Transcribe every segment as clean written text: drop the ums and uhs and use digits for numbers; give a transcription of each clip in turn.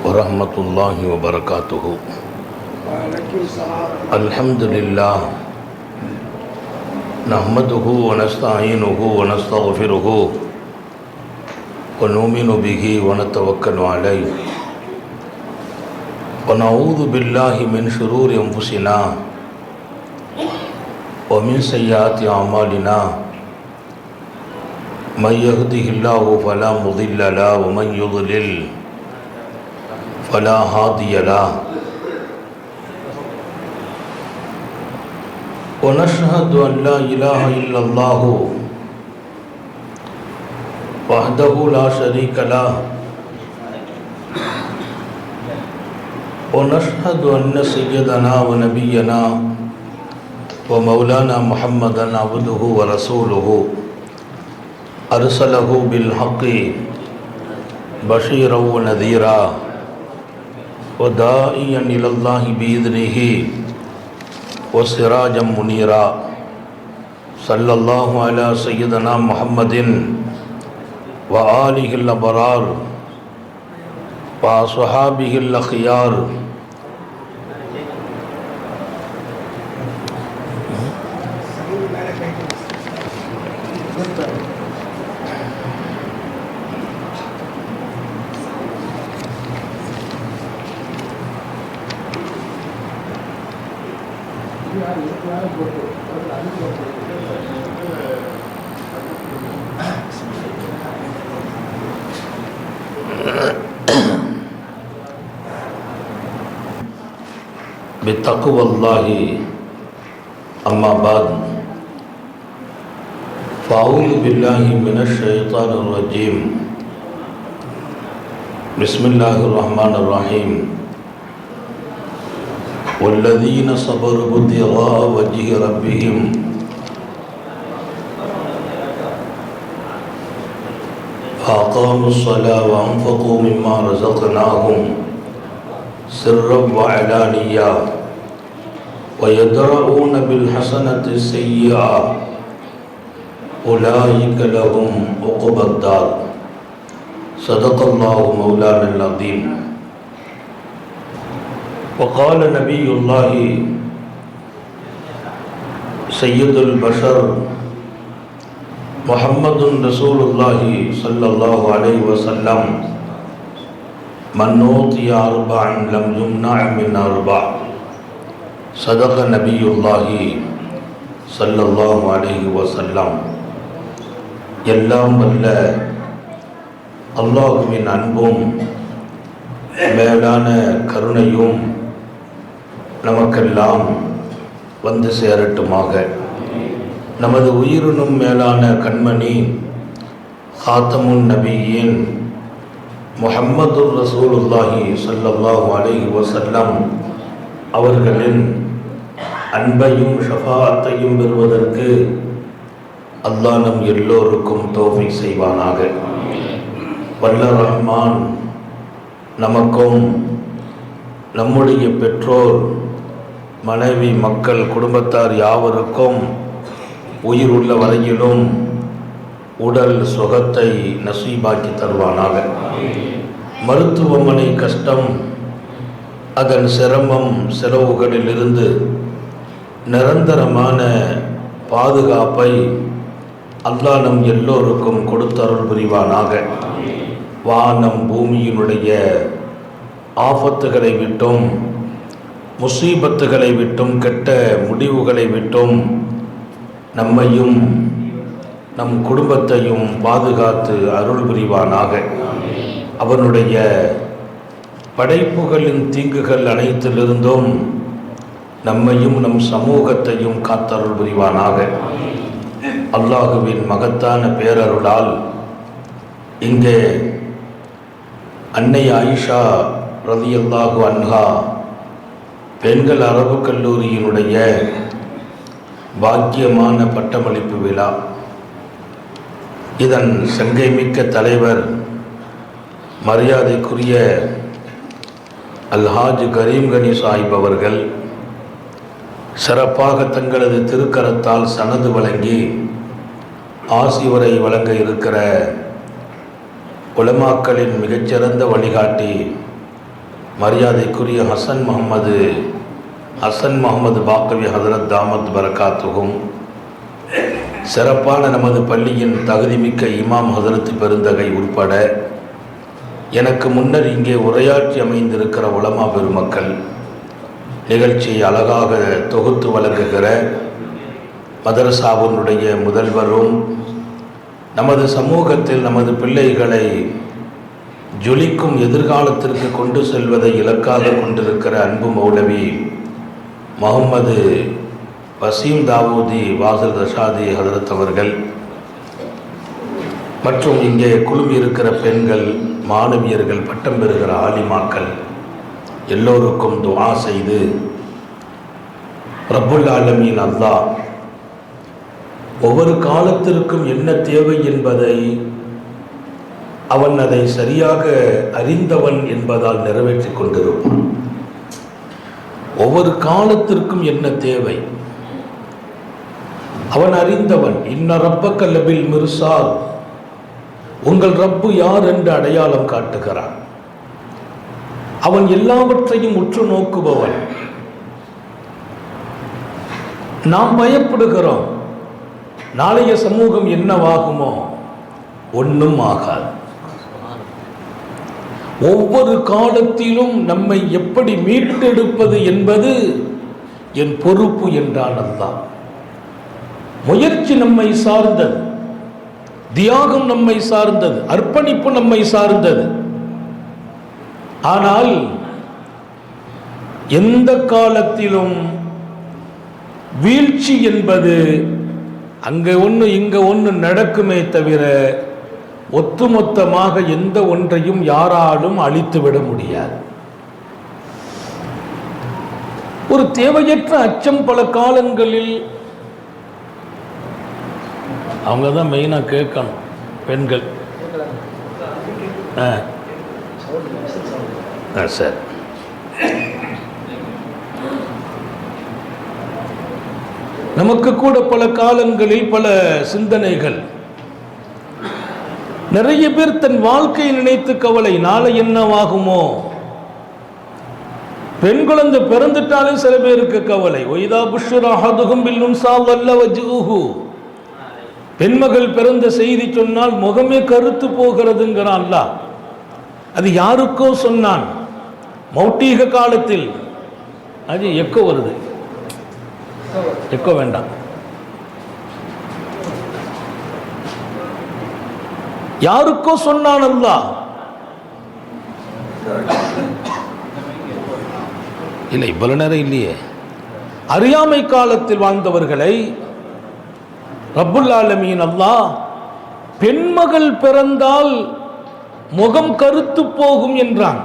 ورحمة الله وبركاته. الحمد لله نحمده ونستعينه ونستغفره ونؤمن به ونتوكل عليه ونعوذ بالله من شرور أنفسنا ومن سيئات أعمالنا. من يهده الله فلا مضل له ومن يضلل فلا هادي له. ونشهد أن لا إله إلا الله وحده لا شريك له ونشهد أن سيدنا ونبينا ومولانا محمدا عبده ورسوله أرسله بالحق بشيرا ونذيرا وداعيا إلى الله بإذنه وسراجا منيرا. صلى الله على سيدنا محمد وآله الأبرار وأصحابه الأخيار بتقوى الله. أما بعد فأعوذ بالله من الشيطان الرجيم. بسم الله الرحمن الرحيم. والذين صبروا ابتغاء وجه ربهم وأقاموا الصلاة وأنفقوا مما رزقناهم سرا وعلانية ويدرؤون بالحسنة السيئة أولئك لهم عقبى الدار. صدق الله مولانا العظيم. وقال نبي الله سيد البشر محمد رسول الله صلى الله عليه وسلم من أوتي أربعا لم يمنع من أربع. صدق نبي الله صلى الله عليه وسلم. எல்லாம் வல்ல அல்லாஹ்வின் அன்பும் மேலான கருணையும் நமக்கெல்லாம் வந்து சேரட்டுமாக. நமது உயிரினும் மேலான கண்மணி ஹாத்தமுன் நபியின் முஹம்மது ரசூலுல்லாஹி ஸல்லல்லாஹு அலைஹி வஸல்லம் அவர்களின் அன்பையும் ஷஃபாஅத்தையும் பெறுவதற்கு அல்லாஹ் நம் எல்லோருக்கும் தௌஃபீக் செய்வானாக. வல்ல ரஹ்மான் நமக்கும் நம்முடைய பெற்றோர் மனைவி மக்கள் குடும்பத்தார் யாவருக்கும் உயிர் உள்ள வரையிலும் உடல் சுகத்தை நசீபாக்கி தருவானாக. மருத்துவமனை கஷ்டம் அதன் சிரமம் செலவுகளிலிருந்து நிரந்தரமான பாதுகாப்பை அல்லாஹ் நம் எல்லோருக்கும் கொடுத்தருள் புரிவானாக. வானம் பூமியினுடைய ஆபத்துகளை விட்டும் முசீபத்துகளை விட்டும் கெட்ட முடிவுகளை விட்டும் நம்மையும் நம் குடும்பத்தையும் பாதுகாத்து அருள் புரிவானாக. அவனுடைய படைப்புகளின் தீங்குகள் அனைத்திலிருந்தும் நம்மையும் நம் சமூகத்தையும் காத்தருள் புரிவானாக. அல்லாஹுவின் மகத்தான பேரருளால் இங்கே அன்னை ஆயிஷா ரலியல்லாஹு அன்ஹா பெண்கள் அரபு கல்லூரியினுடைய பாக்கியமான பட்டமளிப்பு விழா. இதன் சங்கைமிக்க தலைவர் மரியாதைக்குரிய அல்ஹாஜ் கரீம்கனி சாஹிப் அவர்கள் சிறப்பாக தங்களது திருக்கரத்தால் சனது வழங்கி ஆசிவரை வழங்க இருக்கிற உலமாக்களின் மிகச்சிறந்த வழிகாட்டி மரியாதைக்குரிய ஹசன் முகமது பாக்கவி ஹதரத் தாமத் பரகாத்துகும், சிறப்பான நமது பள்ளியின் தகுதிமிக்க இமாம் ஹதரத் பெருந்தகை உட்பட எனக்கு முன்னர் இங்கே உரையாற்றி அமைந்திருக்கிற உலமா பெருமக்கள், நிகழ்ச்சியை அழகாக தொகுத்து வழங்குகிற மதரசாவினுடைய முதல்வரும், நமது சமூகத்தில் நமது பிள்ளைகளை ஜொலிக்கும் எதிர்காலத்திற்கு கொண்டு செல்வதை இலக்காக கொண்டிருக்கிற அன்பு மௌலவி முகமது வசீம் தாவூதி வாசல் ரஷாதி ஹதரத் அவர்கள், மற்றும் இங்கே குழுமி இருக்கிற பெண்கள், மாணவியர்கள், பட்டம் பெறுகிற ஆலிமாக்கள் எல்லோருக்கும் துஆ செய்து ரப்புல் ஆலமீன் அல்லாஹ் ஒவ்வொரு காலத்திற்கும் என்ன தேவை என்பதை அவன் அதை சரியாக அறிந்தவன் என்பதால் நிறைவேற்றி கொண்டிருப்பான். ஒவ்வொரு காலத்திற்கும் என்ன தேவை அவன் அறிந்தவன். இன்ன ரப்பக லபில் மிர்சாத், உங்கள் ரப்பு யார் என்று அடையாளம் காட்டுகிறான். அவன் எல்லாவற்றையும் உற்று நோக்குபவன். நாம் பயப்படுகிறோம், நாளைய சமூகம் என்னவாகுமோ? ஒன்றும் ஆகாது. ஒவ்வொரு காலத்திலும் நம்மை எப்படி மீட்டெடுப்பது என்பது என் பொறுப்பு என்றான் அல்லாஹ். முயற்சி நம்மை சார்ந்தது, தியாகம் நம்மை சார்ந்தது, அர்ப்பணிப்பு நம்மை சார்ந்தது. ஆனால் எந்த காலத்திலும் வீழ்ச்சி என்பது அங்கே ஒன்று இங்க ஒன்று நடக்குமே தவிர ஒட்டுமொத்தமாக எந்த ஒன்றையும் யாராலும் அழித்துவிட முடியாது. ஒரு தேவையற்ற அச்சம் பல காலங்களில், அவங்க தான் மெயினாக கேட்கணும் பெண்கள். சார், நமக்கு கூட பல காலங்களில் பல சிந்தனைகள். நிறைய பேர் தன் வாழ்க்கையை நினைத்து கவலை, நாளை என்னவாகுமோ? பெண் குழந்தை பிறந்துட்டாலே சில பேருக்கு கவலை. ஒய்தா புஷ்ஷிர அஹதுஹும் பில் உன்ஸா வல்ல வஜ்ஹுஹு, பெண்மகள் பிறந்த செய்தி சொன்னால் முகமே கருத்து போகிறதுங்கிறான் அல்லாஹ். அது யாருக்கோ சொன்னான் மௌட்டீக காலத்தில். அது எக்கோ வருது, எக்கோ வேண்டாம். யாருக்கோ சொன்னான் அல்லாஹ். இல்லை, இவ்வளவு நேரம் இல்லையே. அறியாமை காலத்தில் வாழ்ந்தவர்களை ரப்புல் ஆலமீன் அல்லாஹ் பெண்மகள் பிறந்தால் முகம் கருத்து போகும் என்றான்.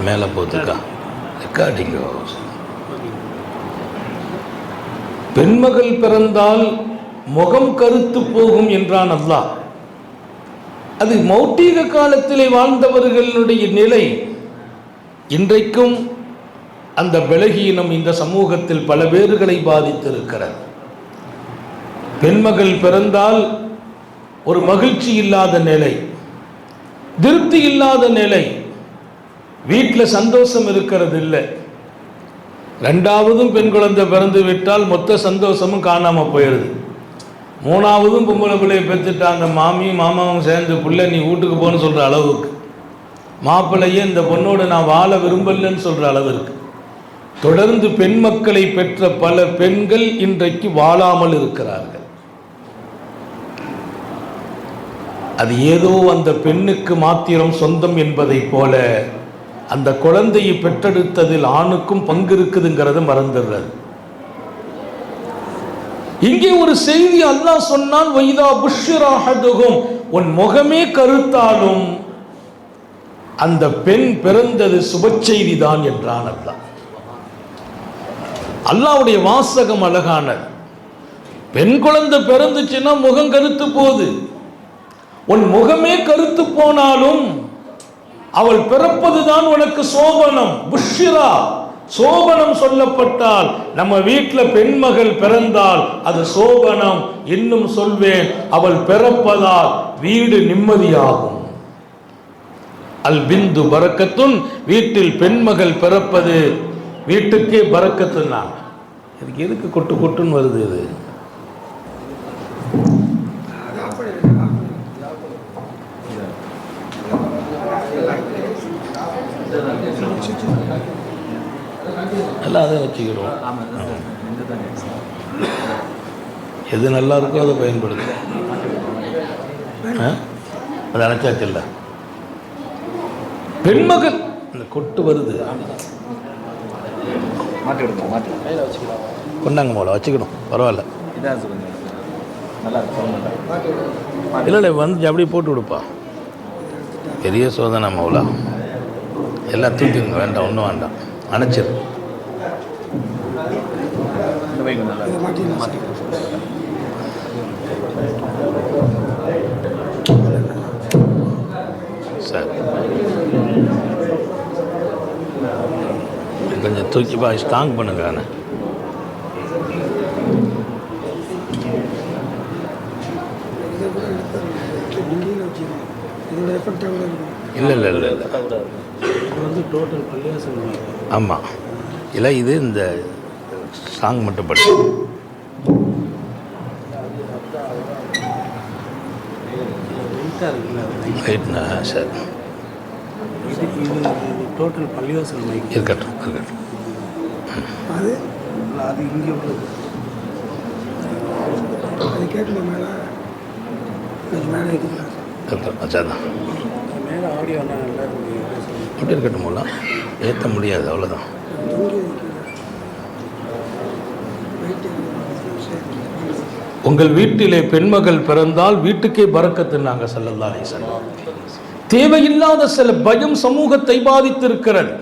மேலே போதுக்கா ரெக்கார்டிங்க. பெண்மகள் பிறந்தால் முகம் கருத்து போகும் என்றான் அல்லாஹ். அது மௌட்டீக காலத்திலே வாழ்ந்தவர்களுடைய நிலை. இன்றைக்கும் அந்த பலகீனம் இந்த சமூகத்தில் பல பேர்களை பாதித்திருக்கிறது. பெண்மகள் பிறந்தால் ஒரு மகிழ்ச்சி இல்லாத நிலை, திருப்தி இல்லாத நிலை, வீட்டில் சந்தோஷம் இருக்கிறது இல்லை. ரெண்டாவதும் பெண் குழந்தை பிறந்து விட்டால் மொத்த சந்தோஷமும் காணாமல் போயிடுது. மூணாவதும் பொம்பளை பிள்ளையை பெற்றுட்டாங்க, மாமியும் மாமாவும் சேர்ந்து பிள்ளை நீ வீட்டுக்கு போன்னு சொல்கிற அளவுக்கு, மாப்பிள்ளையே இந்த பொண்ணோடு நான் வாழ விரும்பலன்னு சொல்கிற அளவிற்கு தொடர்ந்து பெண் மக்களை பெற்ற பல பெண்கள் இன்றைக்கு வாழாமல் இருக்கிறார்கள். அது ஏதோ அந்த பெண்ணுக்கு மாத்திரம் சொந்தம் என்பதை போல அந்த குழந்தையை பெற்றெடுத்ததில் ஆணுக்கும் பங்கு இருக்குதுங்கிறத மறந்துடுறது. இங்கே ஒரு செய்தி அல்லாஹ் சொன்னால், வைதா புஷ்ஷிர அஹதுஹும், உன் முகமே கருத்தாலும் அந்த பெண் பிறந்தது சுபச்செய்தி தான் என்றான் அல்லாஹ். அல்லாஹ்வுடைய வாசகம் அழகானது. பெண் குழந்தை பிறந்துச்சுன்னா முகம் கருத்து போகுது. உன் முகமே கருத்து போனாலும் அவள் பிறப்பதுதான் உனக்கு சோபனம். புஷ்ரா, சோபனம் சொல்லப்பட்டால் நம்ம வீட்டில் பெண்மகள் பிறந்தால் அது சோபனம். இன்னும் சொல்வேன், அவள் பிறப்பதால் வீடு நிம்மதியாகும். அல் பிந்து பரக்கத்துன், வீட்டில் பெண்மகள் பிறப்பது வீட்டுக்கே பரக்கத்துன்னா. இதுக்கு எதுக்கு கொட்டு கொட்டுன்னு வருது? இது எல்லாம் அதை வச்சுக்கிறோம். எது நல்லா இருக்கோ அதை பயன்படுத்து. அது அணைச்சாச்சு இல்லை பெண்மகள் இந்த கொட்டு வருது. கொண்டாங்க போல வச்சுக்கணும், பரவாயில்ல. இல்லை இல்லை வந்து அப்படி போட்டு கொடுப்பா. பெரிய சோதனை மௌலா. எல்லாம் தூக்கிடுங்க, வேண்டாம், ஒன்றும் வேண்டாம், அணைச்சிரு. சரி, கொஞ்சம் தூக்கிப்பா, ஸ்ட்ராங் பண்ணுங்க. இல்லை இல்லை இல்லை இல்லை, இது வந்து டோட்டல் பள்ளியாசல். ஆமாம், இல்லை இது இந்த சாங் மட்டும் படி. ரைட்ண்ணா, சரி. இது டோட்டல் பள்ளிவாசல் இருக்கட்டும் இருக்கட்டும். அது அது இங்கே உள்ளது. அது கேட்கணும் மேலே மேலே இருக்கட்டும். அச்சாதான் மேலே ஆடியோ அப்படி இருக்கட்டும். போல ஏற்ற முடியாது, அவ்வளோதான். உங்கள் வீட்டிலே பெண்மகள் பிறந்தால் வீட்டுக்கே பரக்கத்துனாங்க ஸல்லல்லாஹு அலைஹி வஸல்லம். தேவையில்லாத சில பயம் சமூகத்தை பாதித்திருக்கிறது.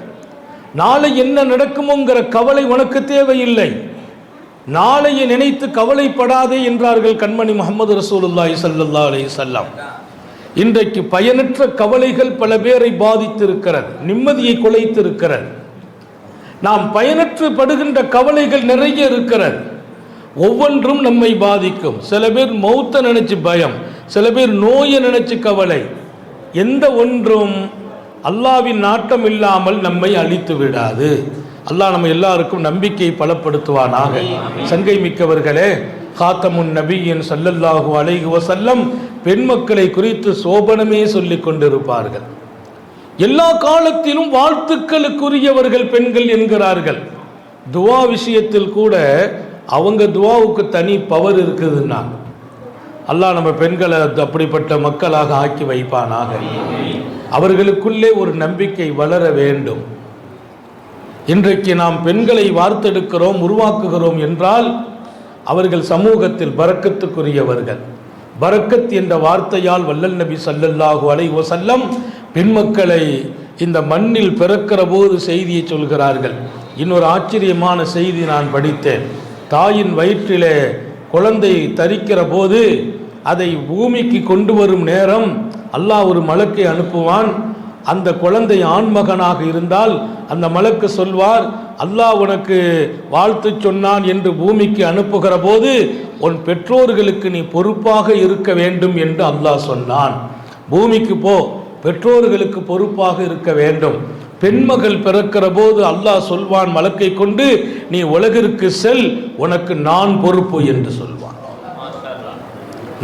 நாளை என்ன நடக்குமோங்கிற கவலை உனக்கு தேவையில்லை. நாளையை நினைத்து கவலைப்படாதே என்றார்கள் கண்மணி முஹம்மது ரசூலுல்லாஹி ஸல்லல்லாஹு அலைஹி வஸல்லம். இன்றைக்கு பயனற்ற கவலைகள் பல பேரை பாதித்திருக்கிறது, நிம்மதியை குலைத்திருக்கிறது. நாம் பயனற்று படுகின்ற கவலைகள் நிறைய இருக்கிறது. ஒவ்வொன்றும் நம்மை பாதிக்கும். சில பேர் மௌத்தை நினைச்சு பயம், சில பேர் நோயை நினைச்சு கவலை. எந்த ஒன்றும் அல்லாஹ்வின் நாட்டம் இல்லாமல் நம்மை அழித்து விடாது. அல்லாஹ் நம்ம எல்லாருக்கும் நம்பிக்கை பலப்படுத்துவானாக. சங்கை மிக்கவர்களே, காத்தமுன் நபியின் ஸல்லல்லாஹு அலைஹி வஸல்லம் பெண் மக்களை குறித்து சோபனமே சொல்லிக் கொண்டிருப்பார்கள். எல்லா காலத்திலும் வாழ்த்துக்களுக்குரியவர்கள் பெண்கள் என்கிறார்கள். துவா விஷயத்தில் கூட அவங்க துவாவுக்கு தனி பவர் இருக்குதுன்னா அல்லாஹ் நம்ம பெண்களை அப்படிப்பட்ட மக்களாக ஆக்கி வைப்பானாக. அவர்களுக்குள்ளே ஒரு நம்பிக்கை வளர வேண்டும். இன்றைக்கு நாம் பெண்களை வார்த்தெடுக்கிறோம், உருவாக்குகிறோம் என்றால் அவர்கள் சமூகத்தில் பரக்கத்துக்குரியவர்கள். பரக்கத் என்ற வார்த்தையால் வல்லல் நபி ஸல்லல்லாஹு அலைஹி வஸல்லம் பெண் மக்களை இந்த மண்ணில் பிறக்கிற போது செய்தியை சொல்கிறார்கள். இன்னொரு ஆச்சரியமான செய்தி நான் படித்தேன். தாயின் வயிற்றிலே குழந்தை தரிக்கிற போது அதை பூமிக்கு கொண்டு வரும் நேரம் அல்லாஹ் ஒரு மலக்கை அனுப்புவான். அந்த குழந்தை ஆண்மகனாக இருந்தால் அந்த மலக்கு சொல்வார், அல்லாஹ் உனக்கு வாழ்த்து சொன்னான் என்று பூமிக்கு அனுப்புகிற போது உன் பெற்றோர்களுக்கு நீ பொறுப்பாக இருக்க வேண்டும் என்று அல்லாஹ் சொன்னான். பூமிக்கு போ, பெற்றோர்களுக்கு பொறுப்பாக இருக்க வேண்டும். பெண்மகள் பிறக்கிற போது அல்லாஹ் சொல்வான் மலக்கை கொண்டு, நீ உலகிற்கு செல், உனக்கு நான் பொறுப்பு என்று சொல்வான்.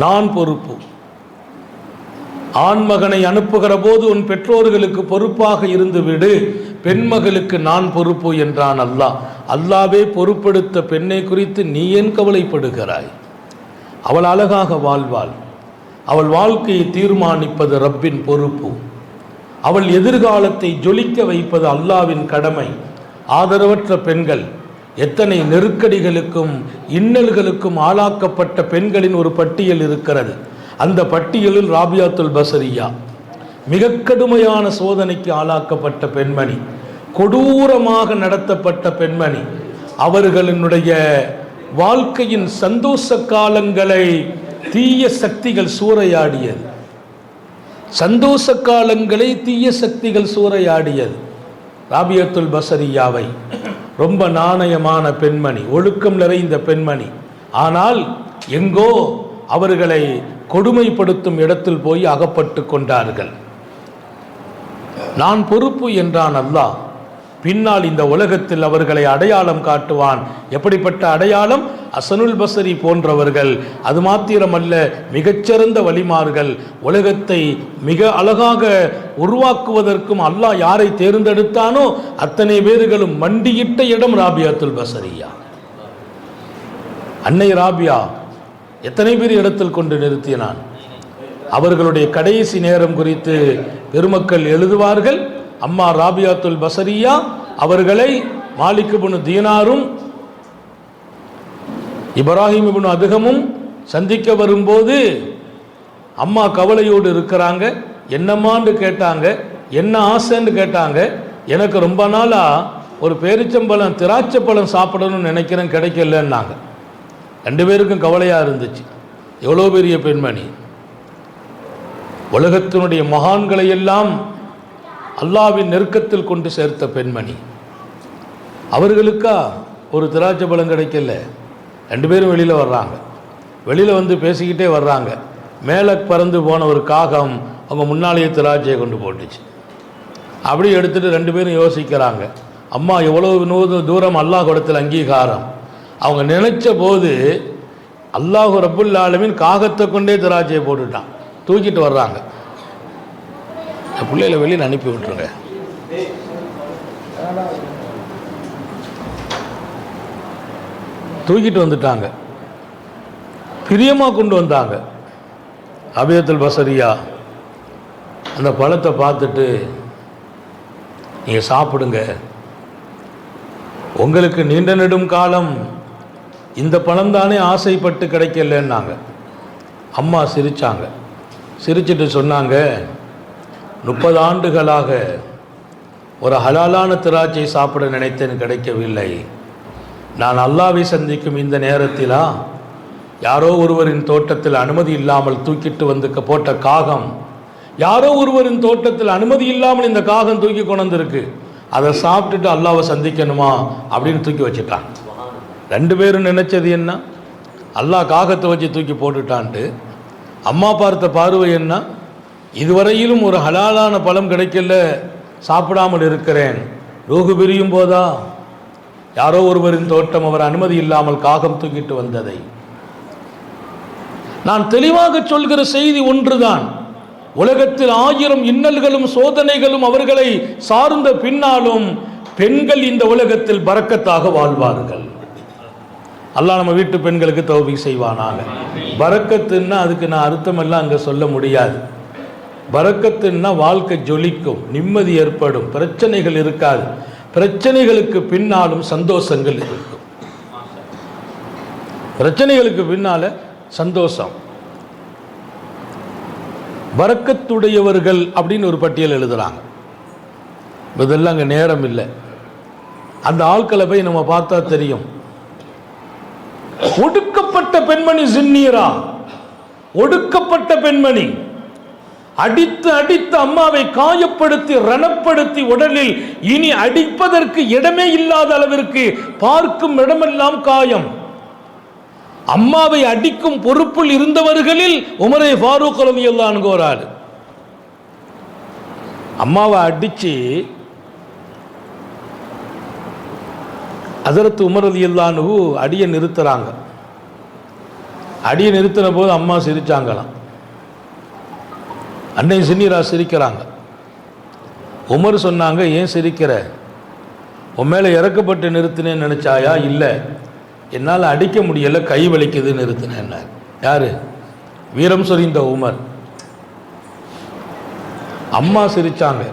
நான் பொறுப்பு. ஆண்மகனை அனுப்புகிற போது உன் பெற்றோர்களுக்கு பொறுப்பாக இருந்து விடு, பெண்மகளுக்கு நான் பொறுப்பு என்றான் அல்லாஹ். அல்லாவே பொறுப்படுத்த பெண்ணை குறித்து நீ ஏன் கவலைப்படுகிறாய்? அவள் அழகாக வாழ்வாள். அவள் வாழ்க்கையை தீர்மானிப்பது ரப்பின் பொறுப்பு. அவள் எதிர்காலத்தை ஜொலிக்க வைப்பது அல்லாவின் கடமை. ஆதரவற்ற பெண்கள், எத்தனை நெருக்கடிகளுக்கும் இன்னல்களுக்கும் ஆளாக்கப்பட்ட பெண்களின் ஒரு பட்டியல் இருக்கிறது. அந்த பட்டியலில் ராபியாத்துல் பஸரியா மிக கடுமையான சோதனைக்கு ஆளாக்கப்பட்ட பெண்மணி, கொடூரமாக நடத்தப்பட்ட பெண்மணி. அவர்களினுடைய வாழ்க்கையின் சந்தோஷ காலங்களை தீய சக்திகள் சூறையாடியது. சந்தோஷ காலங்களை தீய சக்திகள் சூறையாடியது. ராபியத்துல் பஸரியாவை ரொம்ப நாணயமான பெண்மணி, ஒழுக்கம் நிறைந்த பெண்மணி. ஆனால் எங்கோ அவர்களை கொடுமைப்படுத்தும் இடத்தில் போய் அகப்பட்டு கொண்டார்கள். நான் பொறுப்பு என்றான் அல்லாஹ். பின்னால் இந்த உலகத்தில் அவர்களை அடையாளம் காட்டுவான். எப்படிப்பட்ட அடையாளம்? ஹசனுல் பஸரி போன்றவர்கள். அது மாத்திரமல்ல, மிகச்சிறந்த வலிமார்கள். உலகத்தை மிக அழகாக உருவாக்குவதற்கும் அல்லாஹ் யாரை தேர்ந்தெடுத்தானோ அத்தனை பேர்களும் மண்டியிட்ட இடம் ராபியாத்துல் பஸரியா. அன்னை ராபியா எத்தனை பேர் இடத்தில் கொண்டு நிறுத்தினான். அவர்களுடைய கடைசி நேரம் குறித்து பெருமக்கள் எழுதுவார்கள். அம்மா ராபியாத்துல் பஸரியா அவர்களை மாலிக் இப்னு தீனாரும் இப்ராஹிம் இப்னு அதுகமும் சந்திக்க வரும்போது அம்மா கவலையோடு இருக்கிறாங்க. என்னம்மான்னு கேட்டாங்க. என்ன ஆசைன்னு கேட்டாங்க. எனக்கு ரொம்ப நாளாக ஒரு பேரிச்சம்பழம் திராட்சைப்பழம் சாப்பிடணும்னு நினைக்கிறேன், கிடைக்கலன்னாங்க. ரெண்டு பேருக்கும் கவலையாக இருந்துச்சு. எவ்வளோ பெரிய பெண்மணி! உலகத்தினுடைய மகான்களை எல்லாம் அல்லாஹ்வின் நெருக்கத்தில் கொண்டு சேர்த்த பெண்மணி. அவர்களுக்கா ஒரு திராட்சை பழம் கிடைக்கல. ரெண்டு பேரும் வெளியில் வர்றாங்க. வெளியில் வந்து பேசிக்கிட்டே வர்றாங்க. மேலே பறந்து போன ஒரு காகம் அவங்க முன்னாலேயே திராட்சையை கொண்டு போட்டுச்சு. அப்படி எடுத்துகிட்டு ரெண்டு பேரும் யோசிக்கிறாங்க. அம்மா எவ்வளோ தூரம் அல்லாஹ் இடத்தில் அங்கீகாரம். அவங்க நினைச்ச போது அல்லாஹ் ரப்புல் ஆலமீன் காகத்தை கொண்டே திராட்சையை போட்டுட்டான். தூக்கிட்டு வர்றாங்க. பிள்ளைகளை வெளியில் அனுப்பி விட்டுருங்க. தூக்கிட்டு வந்துட்டாங்க. பிரியமாக கொண்டு வந்தாங்க. ராபியாத்துல் பஸரியா அந்த பழத்தை பார்த்துட்டு, நீங்கள் சாப்பிடுங்க, உங்களுக்கு நீண்ட நெடும் காலம் இந்த பழம் தானே ஆசைப்பட்டு கிடைக்கலன்னாங்க. அம்மா சிரித்தாங்க. சிரிச்சிட்டு சொன்னாங்க, 30 ஆண்டுகளாக ஒரு ஹலாலான திராட்சை சாப்பிட நினைத்தேன், கிடைக்கவில்லை. நான் அல்லாஹ்வை சந்திக்கும் இந்த நேரத்திலா யாரோ ஒருவரின் தோட்டத்தில் அனுமதி இல்லாமல் தூக்கிட்டு வந்து போட்ட காகம், யாரோ ஒருவரின் தோட்டத்தில் அனுமதி இல்லாமல் இந்த காகம் தூக்கி கொண்டு வந்திருக்கு, அதை சாப்பிட்டுட்டு அல்லாஹ்வை சந்திக்கணுமா அப்படின்னு தூக்கி வச்சுட்டான். ரெண்டு பேரும் நினைச்சது என்ன? அல்லாஹ் காகத்தை வச்சு தூக்கி போட்டுட்டான்ட்டு. அம்மா பார்த்த பார்வை என்ன? இதுவரையிலும் ஒரு ஹலாலான பழம் கிடைக்கல, சாப்பிடாமல் இருக்கிறேன். ரூஹு பிரியும் போதா யாரோ ஒருவரின் தோட்டம் அவர் அனுமதி இல்லாமல் காகம் தூக்கிட்டு வந்ததை. நான் தெளிவாக சொல்கிற செய்தி ஒன்றுதான். உலகத்தில் 1000 இன்னல்களும் சோதனைகளும் அவர்களை சார்ந்த பின்னாலும் பெண்கள் இந்த உலகத்தில் பரக்கத்தாக வாழ்வார்கள். அல்லாஹ் நம்ம வீட்டு பெண்களுக்கு தௌபீக் செய்வானாக. பரக்கத்துன்னா அதுக்கு நான் அர்த்தமெல்லாம் அங்கே சொல்ல முடியாது. பரக்கத்துன்னா வாழ்க்கை ஜொலிக்கும், நிம்மதி ஏற்படும், பிரச்சனைகள் இருக்காது. பிரச்சனைகளுக்கு பின்னாலும் சந்தோஷங்கள் இருக்கும். பிரச்சனைகளுக்கு பின்னால சந்தோஷம். பரக்கத்துடையவர்கள் அப்படின்னு ஒரு பட்டியல் எழுதுறாங்க. இதெல்லாம் அங்கே நேரம் இல்லை. அந்த ஆட்களை போய் நம்ம பார்த்தா தெரியும். ஒடுக்கப்பட்ட பெண்மணி ஜின்னீரா, ஒடுக்கப்பட்ட பெண்மணி, அடித்து அடித்து அம்மாவை காயப்படுத்தி ரணப்படுத்தி உடலில் இனி அடிப்பதற்கு இடமே இல்லாத அளவிற்கு பார்க்கும் இடமெல்லாம் காயம். அம்மாவை அடிக்கும் பொறுப்பில் இருந்தவர்களில் உமரே ஃபாரூக் ரலியல்லாஹு அன்ஹு ஒரு ஆள். அம்மாவை அடிச்சு ஹஜ்ரத் உமர் ரலியல்லாஹு அன்ஹு அடியை நிறுத்துறாங்க. அடியை நிறுத்தின போது அம்மா சிரிச்சாங்களாம். அன்னை சின்னீரா சிரிக்கிறாங்க. உமர் சொன்னாங்க, ஏன் சிரிக்கிற? உன் மேலே இறக்கப்பட்டு நிறுத்தினேன்னு நினைச்சாயா? இல்லை, என்னால் அடிக்க முடியலை, கை வலிக்குது நிறுத்தினேன். யாரு? வீரம் சொரிந்த உமர். அம்மா சிரிச்சாங்க.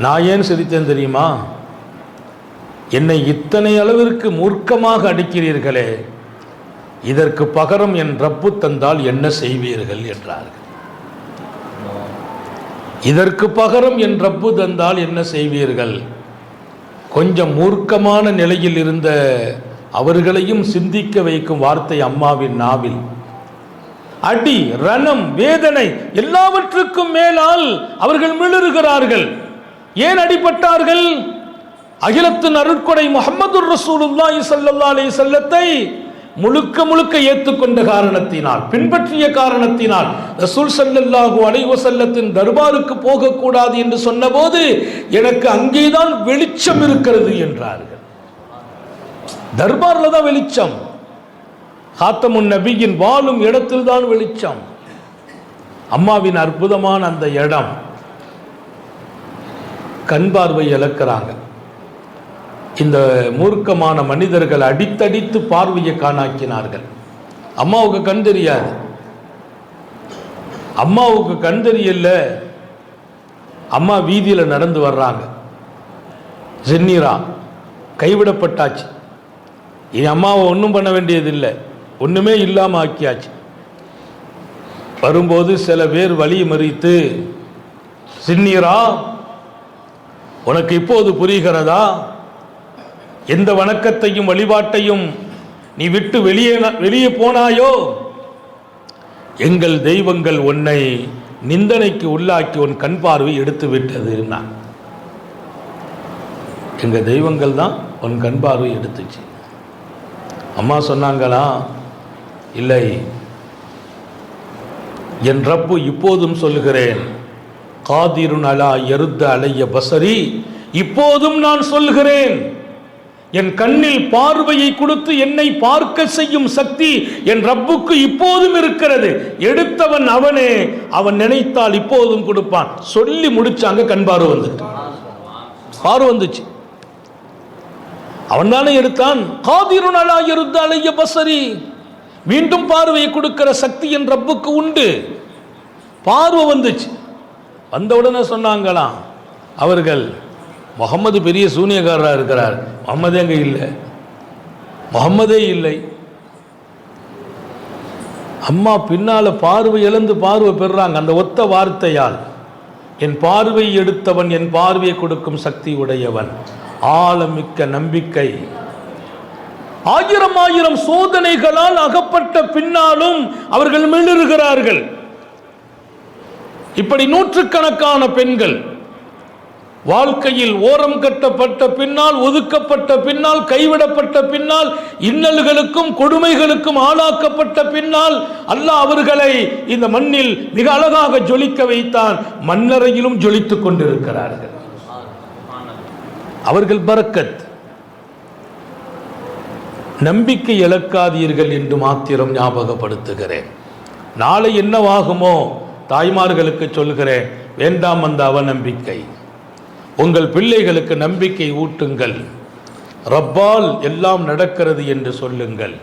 நான் ஏன் சிரித்தேன் தெரியுமா? என்னை இத்தனை அளவிற்கு மூர்க்கமாக அடிக்கிறீர்களே, இதற்கு பகரம் என் ரப்பு தந்தால் என்ன செய்வீர்கள் என்றார்கள். இதற்கு பகரம் என் ரப்பு தந்தால் என்ன செய்வீர்கள்? கொஞ்சம் மூர்க்கமான நிலையில் இருந்த அவர்களையும் சிந்திக்க வைக்கும் வார்த்தை அம்மாவின் நாவில். அடி, ரணம், வேதனை எல்லாவற்றுக்கும் மேலால் அவர்கள் மிளறுகிறார்கள். ஏன் அடிபட்டார்கள்? அகிலத்தின் அருட்கொடை முஹம்மது ரசூலுல்லாஹி ஸல்லல்லாஹு அலைஹி வஸல்லத்தை முழுக்க முழுக்க ஏற்றுக்கொண்ட காரணத்தினால், பின்பற்றிய காரணத்தினால், ரசூல் ஸல்லல்லாஹு அலைஹி வஸல்லத்தின் தர்பாருக்கு போகக்கூடாது என்று சொன்னபோது எனக்கு அங்கேதான் வெளிச்சம் இருக்கிறது என்றார்கள். தர்பார்ல தான் வெளிச்சம், ஹாத்தமுன் நபியின் வாழும் இடத்தில் தான் வெளிச்சம். அம்மாவின் அற்புதமான அந்த இடம். கண் பார்வை இழக்கிறாங்க. இந்த மூர்க்கமான மனிதர்கள் அடித்தடித்து பார்வையை காணாக்கினார்கள். அம்மாவுக்கு கண் தெரியாது. அம்மாவுக்கு கண் தெரியல. அம்மா வீதியில் நடந்து வர்றாங்க. ஜென்னீரா கைவிடப்பட்டாச்சு. இனி அம்மாவை ஒன்றும் பண்ண வேண்டியதில்லை, ஒன்றுமே இல்லாமல் ஆக்கியாச்சு. வரும்போது சில பேர் வழி மறித்து, சின்னீரா உனக்கு இப்போது புரிகிறதா? எந்த வணக்கத்தையும் வழிபாட்டையும் நீ விட்டு வெளியே போனாயோ, எங்கள் தெய்வங்கள் உன்னை நிந்தனைக்கு உள்ளாக்கி உன் கண் பார்வை எடுத்து விட்டது. எங்க தெய்வங்கள் தான் உன் கண் பார்வை எடுத்துச்சு. அம்மா சொன்னாங்களா? இல்லை, என் ரப்பு இப்போதும் சொல்லுகிறேன், காதிருன் அலா யருத்த அலைய பசரி, இப்போதும் நான் சொல்கிறேன், என் கண்ணில் பார்வையை கொடுத்து என்னை பார்க்க செய்யும் சக்தி என் ரப்புக்கு இப்போதும் இருக்கிறது. எடுத்தவன் அவனே, அவன் நினைத்தால் இப்போதும் கொடுப்பான். சொல்லி முடிச்சாங்க. கண் பார்வை வந்துட்டு, பார்வை வந்துச்சு. அவன் தானே எடுத்தான். காதிருன் அலா யருத்த அலைய பசரி, மீண்டும் பார்வையை கொடுக்கிற சக்தி என் ரப்புக்கு உண்டு. பார்வை வந்துச்சு. வந்தவுடனே சொன்னாங்களாம் அவர்கள், முகம்மது பெரிய சூனியக்காரராக இருக்கிறார், முகம்மதே அங்கே இல்லை, முகம்மதே இல்லை. அம்மா பின்னால பார்வை இழந்து பார்வை பெறுறாங்க. அந்த ஒத்த வார்த்தையால், என் பார்வை எடுத்தவன் என் பார்வையை கொடுக்கும் சக்தி உடையவன், ஆழமிக்க நம்பிக்கை. ஆயிரம் ஆயிரம் சோதனைகளால் அகப்பட்ட பின்னாலும் அவர்கள் மிளறுகிறார்கள். இப்படி நூற்றுக்கணக்கான பெண்கள் வாழ்க்கையில் ஓரம் கட்டப்பட்ட பின்னால், ஒதுக்கப்பட்ட பின்னால், கைவிடப்பட்ட பின்னால், இன்னல்களுக்கும் கொடுமைகளுக்கும் ஆளாக்கப்பட்ட பின்னால் அல்லாஹ் அவர்களை இந்த மண்ணில் மிக அழகாக ஜொலிக்க வைத்தான். மண்ணறையிலும் ஜொலித்துக் கொண்டிருக்கிறார்கள். அவர்கள் பரக்கத். நம்பிக்கை இழக்காதீர்கள் என்று மாத்திரம் ஞாபகப்படுத்துகிறேன். நாளை என்னவாகுமோ தாய்மார்களுக்கு சொல்கிறேன், வேண்டாம் அந்த அவநம்பிக்கை. உங்கள் பிள்ளைகளுக்கு நம்பிக்கை ஊட்டுங்கள். ரப்பால் எல்லாம் நடக்கிறது என்று சொல்லுங்கள்.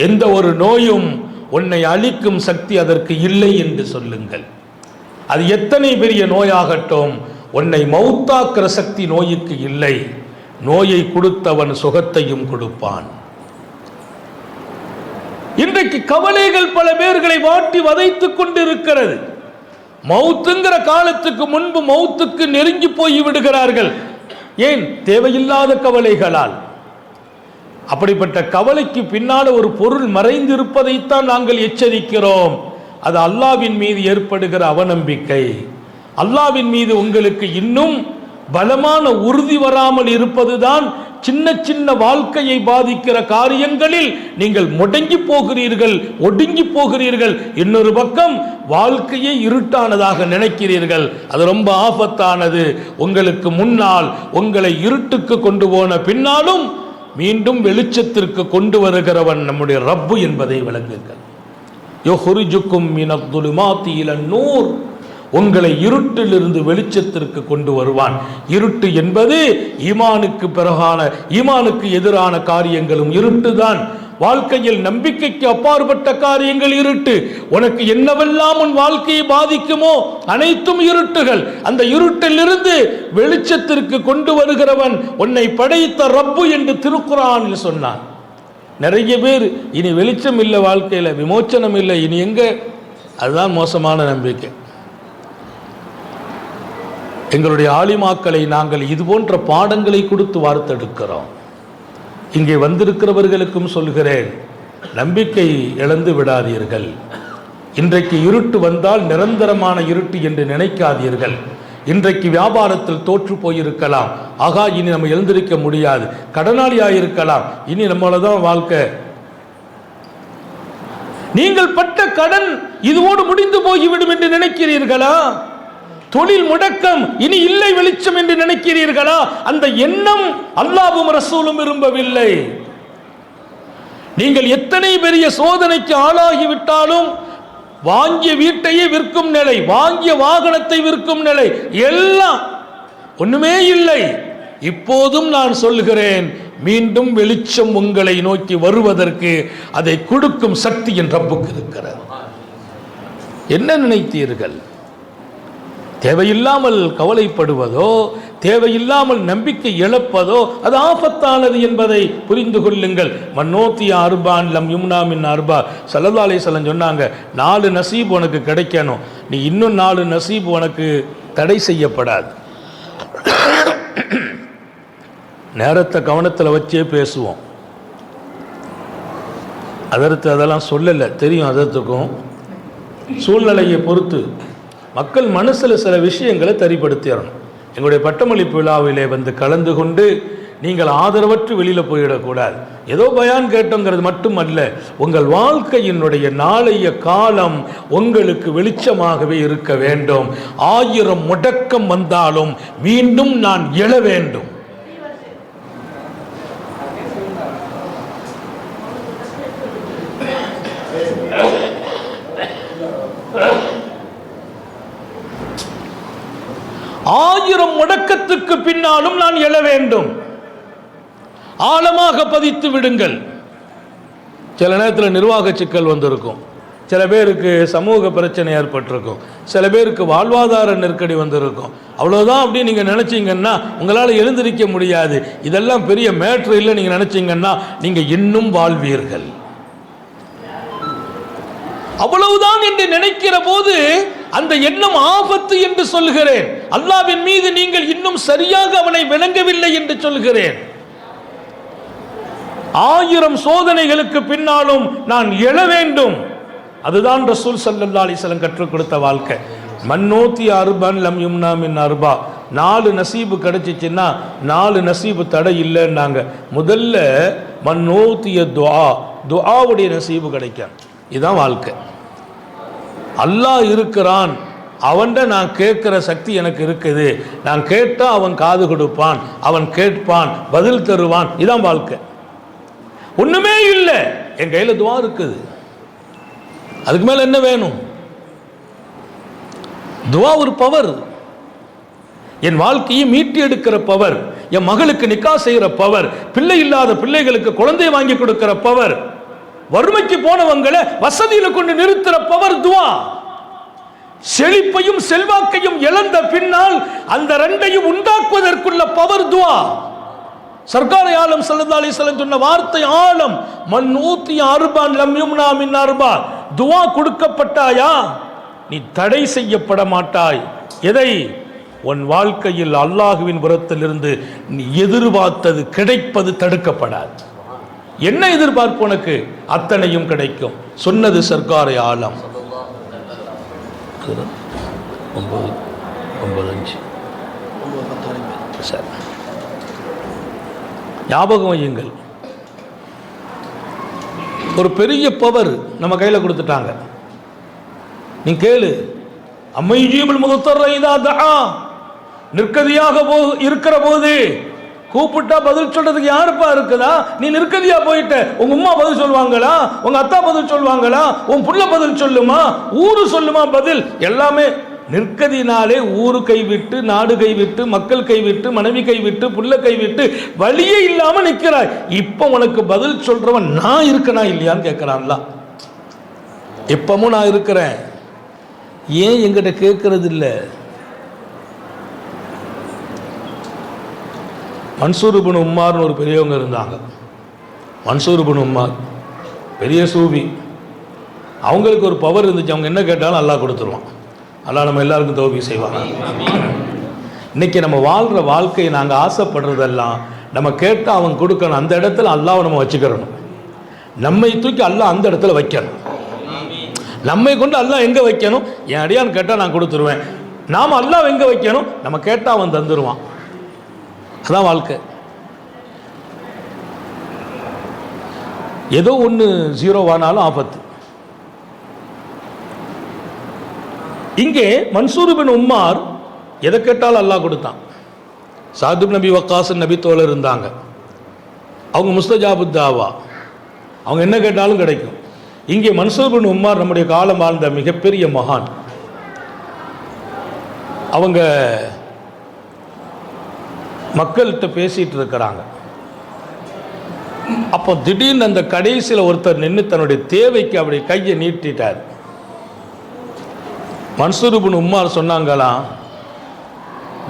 எந்த ஒரு நோயும் உன்னை அழிக்கும் சக்தி அதற்கு இல்லை என்று சொல்லுங்கள். அது எத்தனை பெரிய நோயாகட்டும், உன்னை மௌத்தாக்குற சக்தி நோய்க்கு இல்லை. நோயை கொடுத்தவன் சுகத்தையும் கொடுப்பான். இன்றைக்கு கவலைகள் பல பேர்களை வாட்டி வதைத்துக் கொண்டிருக்கிறது. மௌத்துங்கிற காலத்துக்கு முன்பு மௌத்துக்கு நெருங்கி போய் விடுகிறார்கள். ஏன்? தேவையில்லாத கவலைகளால். அப்படிப்பட்ட கவலைக்கு பின்னால் ஒரு பொருள் மறைந்திருப்பதைத்தான் நாங்கள் எச்சரிக்கிறோம். அது அல்லாஹ்வின் மீது ஏற்படுகிற அவநம்பிக்கை. அல்லாஹ்வின் மீது உங்களுக்கு இன்னும் பலமான உறுதி வராமல் இருப்பதுதான் சின்ன சின்ன வாழ்க்கையை பாதிக்கிற காரியங்களில் நீங்கள் முடங்கி போகிறீர்கள், ஒடுங்கி போகிறீர்கள். இன்னொரு பக்கம் வாழ்க்கையை இருட்டானதாக நினைக்கிறீர்கள். அது ரொம்ப ஆபத்தானது. உங்களுக்கு முன்னால் உங்களை இருட்டுக்கு கொண்டு போன பின்னாலும் மீண்டும் வெளிச்சத்திற்கு கொண்டு வருகிறவன் நம்முடைய ரப்பு என்பதை விளங்குங்கள். யுஹ்ரிஜுக்கும் மினத்-துலுமாத்தி இலன்-நூர், உங்களை இருட்டிலிருந்து வெளிச்சத்திற்கு கொண்டு வருவான். இருட்டு என்பது ஈமானுக்கு எதிரான காரியங்களும் இருட்டுதான். வாழ்க்கையில் நம்பிக்கைக்கு அப்பாற்பட்ட காரியங்கள் இருட்டு. உனக்கு என்னவெல்லாம் உன் வாழ்க்கையை பாதிக்குமோ அனைத்தும் இருட்டுகள். அந்த இருட்டிலிருந்து வெளிச்சத்திற்கு கொண்டு வருகிறவன் உன்னை படைத்த ரப்பு என்று திருக்குர்ஆனில் சொன்னான். நிறைய பேர் இனி வெளிச்சம் இல்லை, வாழ்க்கையில் விமோச்சனம் இல்லை, இனி எங்க? அதுதான் மோசமான நம்பிக்கை. எங்களுடைய ஆலிமாக்களை நாங்கள் இது போன்ற பாடங்களை கொடுத்து வார்த்தெடுக்கிறோம். இங்கே வந்திருக்கிறவர்களுக்கும் சொல்கிறேன், நம்பிக்கை இழந்து விடாதீர்கள். இன்றைக்கு இருட்டு வந்தால் நிரந்தரமான இருட்டு என்று நினைக்காதீர்கள். இன்றைக்கு வியாபாரத்தில் தோற்று போயிருக்கலாம், ஆகா இனி நம்ம எழுந்திருக்க முடியாது, கடனாளியாயிருக்கலாம், இனி நம்மளதான் வாழ்க்கை. நீங்கள் பட்ட கடன் இதுவோடு முடிந்து போய்விடும் என்று நினைக்கிறீர்களா? தொழில் முடக்கம் இனி இல்லை வெளிச்சம் என்று நினைக்கிறீர்களா? அந்த எண்ணம் அல்லாஹ்வும் ரசூலும் விரும்பவில்லை. நீங்கள் எத்தனை பெரிய சோதனைக்கு ஆளாகிவிட்டாலும், வாங்கிய வீட்டையே விற்கும் நிலை, வாங்கிய வாகனத்தை விற்கும் நிலை, எல்லாம் ஒண்ணுமே இல்லை. இப்போதும் நான் சொல்கிறேன், மீண்டும் வெளிச்சம் உங்களை நோக்கி வருவதற்கு அதை கொடுக்கும் சக்தி என் ரப்புக்கு இருக்கிறது. என்ன நினைத்தீர்கள்? தேவையில்லாமல் கவலைப்படுவதோ, தேவையில்லாமல் நம்பிக்கை இழப்பதோ அது ஆபத்தானது என்பதை புரிந்து கொள்ளுங்கள். மன்னோத்திய அர்பான் லம் யும்னா மின் அர்பா ஸல்லல்லாஹு அலைஹி வஸல்லம் சொன்னாங்க, 4 நசீப் உனக்கு கிடைக்கணும், நீ இன்னும் 4 நசீப் உனக்கு தடை செய்யப்படாது. நேரத்தை கவனத்தில் வச்சே பேசுவோம். அதெல்லாம் சொல்லலை, தெரியும். அதற்கும் சூழ்நிலையை பொறுத்து மக்கள் மனசில் சில விஷயங்களை தரிப்படுத்திடணும். எங்களுடைய பட்டமளிப்பு விழாவிலே வந்து கலந்து கொண்டு நீங்கள் ஆதரவற்று வெளியில் போயிடக்கூடாது. ஏதோ பயான் கேட்டோங்கிறது மட்டுமல்ல, உங்கள் வாழ்க்கையினுடைய நாளைய காலம் உங்களுக்கு வெளிச்சமாகவே இருக்க வேண்டும். 1000 முடக்கம் வந்தாலும் மீண்டும் நான் எழ வேண்டும். ஆயிரம் முடக்கத்துக்கு பின்னாலும் நான் எழ வேண்டும். ஆழமாக பதித்து விடுங்கள். சில நேரத்தில் நிர்வாக சிக்கல் வந்திருக்கும், சில பேருக்கு சமூக பிரச்சனை ஏற்பட்டிருக்கும், சில பேருக்கு வாழ்வாதார நெருக்கடி வந்திருக்கும். அவ்வளோதான் அப்படின்னு நீங்கள் நினச்சிங்கன்னா உங்களால் எழுந்திருக்க முடியாது. இதெல்லாம் பெரிய மேட்ரு இல்லை நீங்கள் நினச்சிங்கன்னா நீங்கள் இன்னும் வாழ்வீர்கள். அவ்வளவுதான் என்று நினைக்கிற போது அந்த எண்ணம் ஆபத்து என்று சொல்கிறேன். அல்லாஹ்வின் மீது நீங்கள் இன்னும் சரியாக அவனை விளங்கவில்லை என்று சொல்கிறேன். 1000 சோதனைகளுக்கு பின்னாலும் நான் எழ வேண்டும். அதுதான் ரசூல் ஸல்லல்லாஹு அலைஹி வஸல்லம் கற்றுக் கொடுத்த வாழ்க்கை. மன்னோத்தி அர்பன் லம் யும்னா மின் அர்பா 4 நசீபு கிடைச்சிச்சுன்னா 4 நசீபு தடை இல்லைன்னாங்க. முதல்ல மன்னோத்திய துஆவுடைய நசீபு கிடைக்கும். இதுதான் வாழ்க்கை. அல்லாஹ் இருக்கிறான், அவன்கிட்ட நான் கேட்கிற சக்தி எனக்கு இருக்குது. நான் கேட்டால் அவன் காது கொடுப்பான், அவன் கேட்பான், பதில் தருவான். இதான் வாழ்க்கை. ஒண்ணுமே இல்லை, என் கையில துஆ இருக்குது, அதுக்கு மேல என்ன வேணும்? துஆ ஒரு பவர். என் வாழ்க்கையை மீட்டி எடுக்கிற பவர், என் மகளுக்கு நிக்கா செய்கிற பவர், பிள்ளை இல்லாத பிள்ளைகளுக்கு குழந்தை வாங்கி கொடுக்கிற பவர், வறுமைக்கு போனவங்களை வசதியில கொண்டு நிறுத்துற பவர் துஆ. செழிப்பையும் செல்வாக்கையும் இழந்த பின்னால் அந்த ரெண்டையும் உண்டாக்குவதற்குள்ள பவர் துஆ. சர்க்கார் ஆலம் ஸல்லல்லாஹு அலைஹி வஸல்லம் சொன்ன வார்த்தை ஆலம். மன் ஊத்திய அர்பான் லம் யும்னா மின் அர்பா. துஆ கொடுக்கப்பட்டாயா நீ தடை செய்யப்பட மாட்டாய். எதை? உன் வாழ்க்கையில் அல்லாஹ்வின் புறத்திலிருந்து நீ எதிர்பார்த்தது கிடைப்பது தடுக்கப்படாது. என்ன எதிர்பார்ப்பு உனக்கு? அத்தனையும் கிடைக்கும். சொன்னது சர்க்கார் ஆலம். 9:05 சார், ஞாபகம் வையுங்கள். ஒரு பெரிய பவர் நம்ம கையில் கொடுத்துட்டாங்க. நீ கேளு. அம்மைஜீபுல் முதத்தர் இதா தஆ. நிற்கதியாக இருக்கிற போது கூப்பிட்டா பதில் சொல்றதுக்கு யாருப்பா இருக்குதா? நீ நிற்கதியா போயிட்ட, உங்க உம்மா பதில் சொல்லுவாங்களா? உங்க அத்தா பதில் சொல்லுவாங்களா? உன் புள்ள பதில் சொல்லுமா? ஊரு சொல்லுமா பதில்? எல்லாமே நிற்கதினாலே ஊரு கைவிட்டு, நாடு கைவிட்டு, மக்கள் கைவிட்டு, மனைவி கைவிட்டு, புள்ள கைவிட்டு வழியே இல்லாம நிற்கிறாய். இப்ப உனக்கு பதில் சொல்றவன் நான் இருக்கனா இல்லையான்னு கேட்கிறான்ல. இப்பவும் நான் இருக்கிறேன், ஏன் என்கிட்ட கேட்கறது இல்லை? மன்சூர் இப்னு உம்மார்னு ஒரு பெரியவங்க இருந்தாங்க. மன்சூர் இப்னு உம்மார் பெரிய சூஃபி. அவங்களுக்கு ஒரு பவர் இருந்துச்சு. அவங்க என்ன கேட்டாலும் அல்லாஹ் கொடுத்துருவான். அல்லாஹ் நம்ம எல்லாருக்கும் தௌஃபீக் செய்வாங்க. இன்னைக்கு நம்ம வாழ்கிற வாழ்க்கையை நாங்கள் ஆசைப்படுறதெல்லாம் நம்ம கேட்டால் அவன் கொடுக்கணும். அந்த இடத்துல அல்லாஹ்வை நம்ம வச்சுக்கிறணும். நம்மை தூக்கி அல்லாஹ் அந்த இடத்துல வைக்கணும். நம்மை கொண்டு அல்லாஹ் எங்கே வைக்கணும்? என் அடியான் கேட்டால் நான் கொடுத்துருவேன். நாம் அல்லாஹ் எங்கே வைக்கணும்? நம்ம கேட்டால் அவன் தந்துடுவான். அதான் வாழ்க்கை. ஏதோ ஒன்று ஜீரோவானாலும் ஆபத்து. இங்கே மன்சூர் பின் உம்மார் எதை கேட்டாலும் அல்லாஹ் கொடுத்தான். சாத் இப்னு நபி வக்காஸ் நபி தோழர் இருந்தாங்க. அவங்க முஸ்தஜாபு தாவா, அவங்க என்ன கேட்டாலும் கிடைக்கும். இங்கே மன்சூர் பின் உம்மார் நம்முடைய காலம் வாழ்ந்த மிகப்பெரிய மகான். அவங்க மக்கள்கிட்ட பேசிட்டு இருக்கிறாங்க. அப்போ திடீர்னு அந்த கடைசியில் ஒருத்தர் நின்று தன்னுடைய தேவைக்கு அப்படி கையை நீட்டிட்டார். மன்சூர் பின் உம்மார் சொன்னாங்களாம்,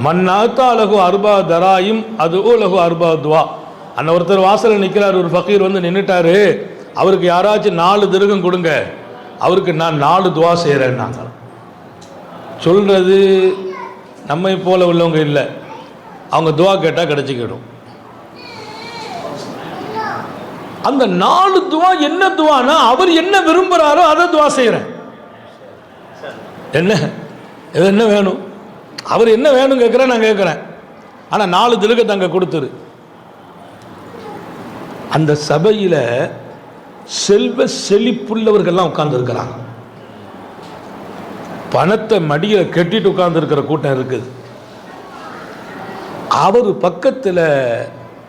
மன்னாத்தா அலகு அர்பா தராயும் அது லகு அர்பா துவா. அண்ணன் ஒருத்தர் வாசலில் நிற்கிறார், ஒரு ஃபக்கீர் வந்து நின்றுட்டாரு, அவருக்கு யாராச்சும் 4 திருகம் கொடுங்க, அவருக்கு நான் 4 துவா செய்கிறேன்னாங்க. சொல்கிறது நம்மை போல உள்ளவங்க இல்லை. அவங்க துவா கேட்டால் கிடைச்சிக்கிடும். அந்த 4 துவா என்ன துவானா, அவர் என்ன விரும்புகிறாரோ அதை துவா செய்கிறேன். என்ன வேணும், அவர் என்ன வேணும் கேட்குறேன், நான் கேட்குறேன். ஆனால் 4 திருகத்தை அங்கே கொடுத்துரு. அந்த சபையில் செல்வ செழிப்புள்ளவர்கள்லாம் உட்கார்ந்துருக்கிறாங்க. பணத்தை மடியில் கட்டிட்டு உட்கார்ந்துருக்கிற கூட்டம் இருக்குது. அவர் பக்கத்தில்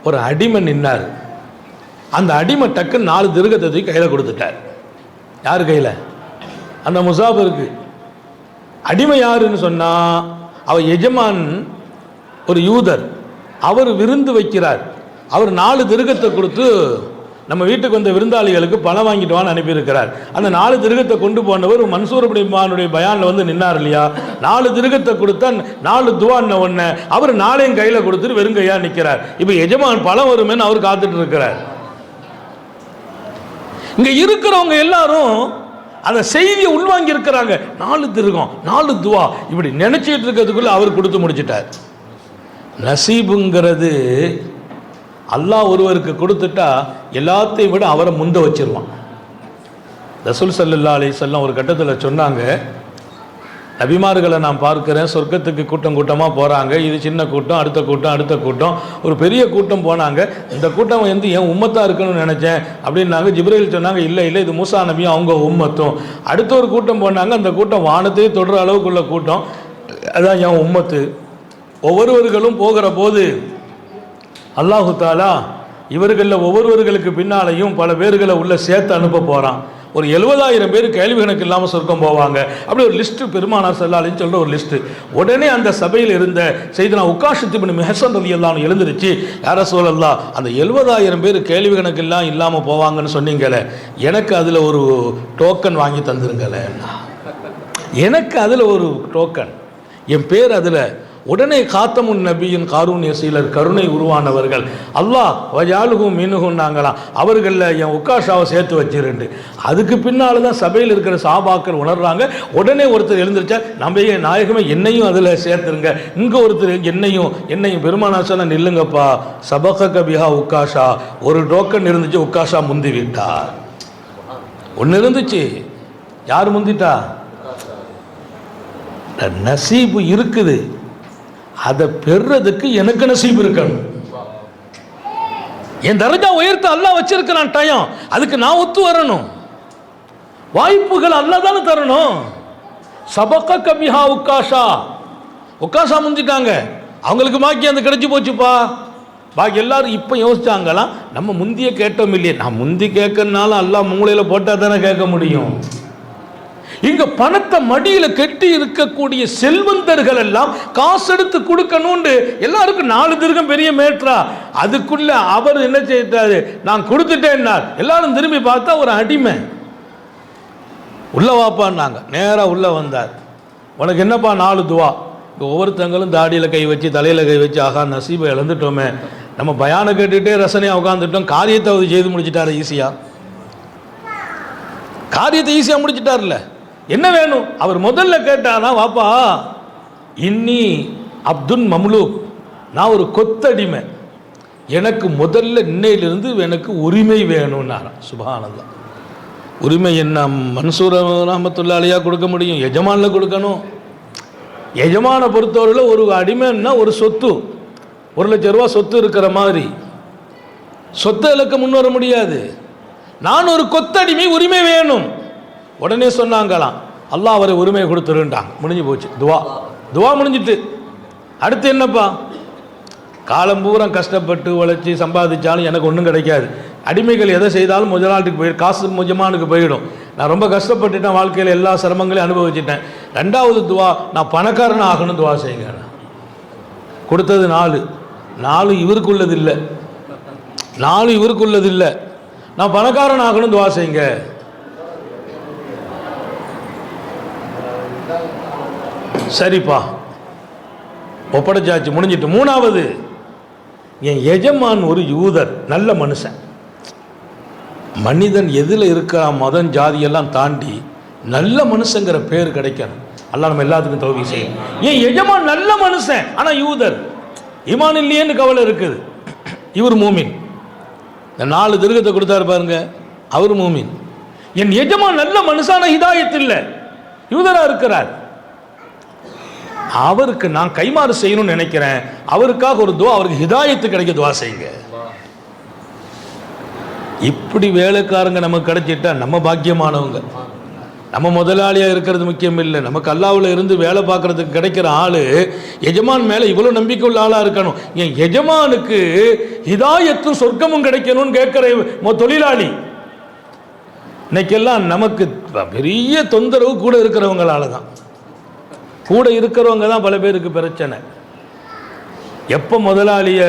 ஒரு அடிமை நின்னார். அந்த அடிமை டக்கு 4 திருகத்தை தூக்கி கையில் கொடுத்துட்டார். யார் கையில்? அந்த முசாஃபிருக்கு. அடிமை யாருன்னு சொன்னால், அவர் எஜமான் ஒரு யூதர், அவர் விருந்து வைக்கிறார். அவர் 4 திருகத்தை கொடுத்து நம்ம வீட்டுக்கு வந்த விருந்தாளிகளுக்கு பணம் வாங்கிட்டு வான்னு அனுப்பியிருக்கிறார். அந்த 4 திருகத்தை கொண்டு போனவர் மன்சூர் பின் உம்மாருடைய பயானில் வந்து நின்னார் இல்லையா, 4 திருகத்தை கொடுத்தா 4 துவான்ன ஒன்று, அவர் 4 கையில் கொடுத்துட்டு வெறுங்கையா நிற்கிறார். இப்போ எஜமான் பணம் வருமேன்னு அவர் காத்துட்டு இருக்கிறார். இங்கே இருக்கிறவங்க எல்லாரும் அந்த செய்தியை உள்வாங்கி இருக்கிறாங்க. 4 திருகம் 4 துவா இப்படி நினைச்சிட்டு இருக்கிறதுக்குள்ள அவர் கொடுத்து முடிச்சிட்டார். நசீபுங்கிறது அல்லாஹ் ஒருவருக்கு கொடுத்துட்டா எல்லாத்தையும் விட அவரை முந்த வச்சிருவான். ரசூல் ஸல்லல்லாஹு அலைஹி வஸல்லம் ஒரு கட்டத்தில் சொன்னாங்க, நபிமார்களை நான் பார்க்கிறேன், சொர்க்கத்துக்கு கூட்டம் கூட்டமாக போகிறாங்க. இது சின்ன கூட்டம், அடுத்த கூட்டம், அடுத்த கூட்டம், ஒரு பெரிய கூட்டம் போனாங்க. இந்த கூட்டம் வந்து என் உம்மத்தாக இருக்கணும்னு நினச்சேன் அப்படின்னாங்க. ஜிப்ரீல் சொன்னாங்க, இல்லை இல்லை, இது மூசா நபியும் அவங்க உம்மத்தும். அடுத்த ஒரு கூட்டம் போனாங்க, அந்த கூட்டம் வானத்தையே தொடுற அளவுக்குள்ள கூட்டம், அதான் என் உம்மத்து. ஒவ்வொருவர்களும் போகிற போது அல்லாஹு தாலா இவர்களில் ஒவ்வொருவர்களுக்கு பின்னாலையும் பல பேர்களை உள்ள சேர்த்து அனுப்ப போகிறான். ஒரு 70,000 பேர் கேள்வி கணக்கு இல்லாமல் சொர்க்கம் போவாங்க. அப்படி ஒரு லிஸ்ட்டு பெருமானார் ஸல்லல்லாஹு அலைஹி சொல்கிற ஒரு லிஸ்ட்டு. உடனே அந்த சபையில் இருந்த செய்தனா உக்காஷத் இப்னு மிஹ்சன் ரலியல்லாஹு அன்ஹு எழுந்திருச்சு, யா ரசூலல்லாஹ், அந்த 70,000 பேர் கேள்வி கணக்கு எல்லாம் இல்லாமல் போவாங்கன்னு சொன்னீங்களே, எனக்கு அதில் ஒரு டோக்கன் வாங்கி தந்துருங்களே, எனக்கு அதில் ஒரு டோக்கன், என் பேர் அதில். உடனே காத்தமுன் நபியின் காரூன் யசீலர், கருணை உருவானவர்கள், அல்லாஹ் வஜாலுகும் மீனுகுன்னாங்களாம், அவர்களில் என் உக்காஷாவை சேர்த்து வச்சிருந்து. அதுக்கு பின்னால் தான் சபையில் இருக்கிற சாபாக்கள் உணர்றாங்க. உடனே ஒருத்தர் எழுந்திருச்சா, நம்ம நாயகமே என்னையும் அதில் சேர்த்துருங்க. இங்கே ஒருத்தர் என்னையும் பெருமானா சொன்ன, நில்லுங்கப்பா, சபக கபிஹா உக்காஷா, ஒரு டோக்கன் இருந்துச்சு, உக்காஷா முந்தி விட்டார். ஒன்று இருந்துச்சு, யார் முந்திட்டா? நசீபு இருக்குது, அதை பெறுறதுக்கு எனக்கு நசீபு இருக்கணும். என் தரஜா உயர்த்த அல்லாஹ் வச்சிருக்கிறான் டைம், அதுக்கு நான் ஒத்து வரணும். வாய்ப்புகள் அல்லாஹ் தானே தரணும். சபக கபிஹா உக்காஷா முந்திட்டாங்க, அவங்களுக்கு பாக்கி அந்த கிடைச்சி போச்சுப்பா. பாக்கி எல்லாரும் இப்போ யோசிச்சாங்களாம், நம்ம முந்திய கேட்டோம் இல்லையே, நான் முந்தி கேட்கறதுனால அல்லாஹ் மூளையில் போட்டால் தானே கேட்க முடியும். இங்க பணத்தை மடியில கட்டி இருக்கக்கூடிய செல்வந்தர்கள் எல்லாம் காசு எடுத்து கொடுக்கணும்னு எல்லாருக்கும் 4 திருகம் பெரிய மேட்ரா. அதுக்குள்ள அவர் என்ன செய்தாரு, நான் கொடுத்துட்டேன்னார். எல்லாரும் திரும்பி பார்த்தா ஒரு அடிமை. உள்ள வாப்பான்னாங்க, நேரா உள்ள வந்தார். உனக்கு என்னப்பா 4 துவா. ஒவ்வொருத்தங்களும் தாடியில கை வச்சு தலையில கை வச்சு, ஆகா நசீபை இழந்துட்டோமே, நம்ம பயானை கேட்டுட்டே ரசனையா உட்காந்துட்டோம். காரியத்தை அவர் செய்து முடிச்சிட்டாரு ஈஸியா, காரியத்தை ஈஸியா முடிச்சிட்டார்ல. என்ன வேணும் அவர் முதல்ல கேட்டானா, வாப்பா இன்னி அப்துல் மம்லூக், நான் ஒரு கொத்தடிமை, எனக்கு முதல்ல இன்னையிலிருந்து எனக்கு உரிமை வேணும்னாராம். சுப்ஹானல்லாஹ். உரிமை என்ன மன்சூர் ரஹ்மத்துல்லாஹி அலைஹி கொடுக்க முடியும்? எஜமானில் கொடுக்கணும். எஜமான பொறுத்தவரையில் ஒரு அடிமைன்னா ஒரு சொத்து, 1,00,000 ரூபா சொத்து இருக்கிற மாதிரி சொத்தை இழக்க முன்வர முடியாது. நான் ஒரு கொத்தடிமை, உரிமை வேணும். உடனே சொன்னாங்களாம், அல்லாஹ் அவரை உரிமையை கொடுத்துருண்டாங்க. முடிஞ்சு போச்சு. துவா முடிஞ்சிட்டு அடுத்து என்னப்பா? காலம் பூரா கஷ்டப்பட்டு உழைச்சி சம்பாதிச்சாலும் எனக்கு ஒன்றும் கிடைக்காது. அடிமைகள் எதை செய்தாலும் முதலாளிக்கு போயிடும், காசு முஜமானுக்கு போயிடும். நான் ரொம்ப கஷ்டப்பட்டுட்டேன், வாழ்க்கையில் எல்லா சிரமங்களையும் அனுபவிச்சிட்டேன். 2வது துவா, நான் பணக்காரன் ஆகணும், துவா செய்யுங்க. கொடுத்தது 4 இவருக்குள்ளது இல்லை, 4 இவருக்குள்ளது இல்லை. நான் பணக்காரன் ஆகணும், துவா செய்யுங்க. சரிப்பா, ஒப்படைச்சாச்சு, முடிஞ்சிட்டு. 3வது, என் எஜமான் ஒரு யூதர், நல்ல மனுஷன். மனிதன் எதில் இருக்கிற மதம் ஜாதியெல்லாம் தாண்டி நல்ல மனுஷங்கிற பேர் கிடைக்கணும். அல்லாஹ் நம்ம எல்லாத்துக்கும் தௌஃபீக் செய்யும். என் எஜமான் நல்ல மனுஷன், ஆனால் யூதர், ஈமான் இல்லையேன்னு கவலை இருக்குது. இவர் மூமின். இந்த 4 திருகத்தை கொடுத்தாரு பாருங்க, அவர் மூமின். என் எஜமான் நல்ல மனுஷான ஹிதாயத் இல்லை, யூதரா இருக்கிறார். அவருக்கு நான் கைமாறு செய்யணும்னு நினைக்கிறேன், அவருக்காக ஒரு துவா, அவருக்கு ஹிதாயத்து கிடைக்க துவா செய்யுங்க. இப்படி வேலைக்காரங்க நமக்கு கிடைச்சிட்டா நம்ம பாக்கியமானவங்க. நம்ம முதலாளியாக இருக்கிறது முக்கியம் இல்லை, நமக்கு அல்லாஹ்வுல இருந்து வேலை பார்க்கறதுக்கு கிடைக்கிற ஆள் எஜமான் மேலே இவ்வளோ நம்பிக்கை உள்ள ஆளாக இருக்கணும். என் எஜமானுக்கு ஹிதாயத்தும் சொர்க்கமும் கிடைக்கணும்னு கேட்குற தொழிலாளி. இன்னைக்கெல்லாம் நமக்கு பெரிய தொந்தரவு கூட இருக்கிறவங்களால தான், கூட இருக்கிறவங்க தான் பல பேருக்கு பிரச்சனை. எப்போ முதலாளிய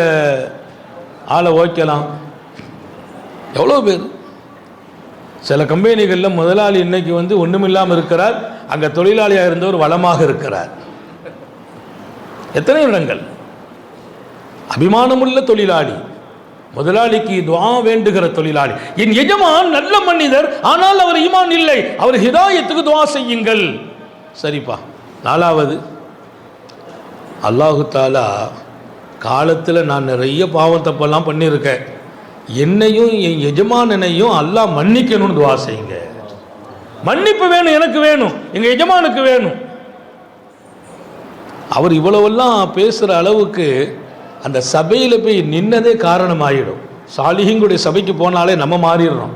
ஆளை ஓய்க்கலாம்? எவ்வளோ பேர் சில கம்பெனிகளில் முதலாளி இன்னைக்கு ஒன்றுமில்லாமல் இருக்கிறார், அங்கே தொழிலாளியாக இருந்தவர் வளமாக இருக்கிறார். எத்தனை இடங்கள்? அபிமானமுள்ள தொழிலாளி, முதலாளிக்கு துஆ வேண்டுகிற தொழிலாளி. என் எஜமான் நல்ல மனிதர், ஆனால் அவர் ஈமான் இல்லை, அவர் ஹிதாயத்துக்கு துஆ செய்யுங்கள். சரிப்பா. 4வது, அல்லாஹு தாலா காலத்தில் நான் நிறைய பாவம் தப்பெல்லாம் பண்ணியிருக்கேன், என்னையும் என் எஜமானனையும் அல்லாஹ் மன்னிக்கணும்னு துஆ செய்யுங்க. மன்னிப்பு வேணும், எனக்கு வேணும், எங்கள் எஜமானுக்கு வேணும். அவர் இவ்வளவெல்லாம் பேசுகிற அளவுக்கு அந்த சபையில் போய் நின்னதே காரணமாயிடும். சாலிஹீங்களுடைய சபைக்கு போனாலே நம்ம மாறிடுறோம்.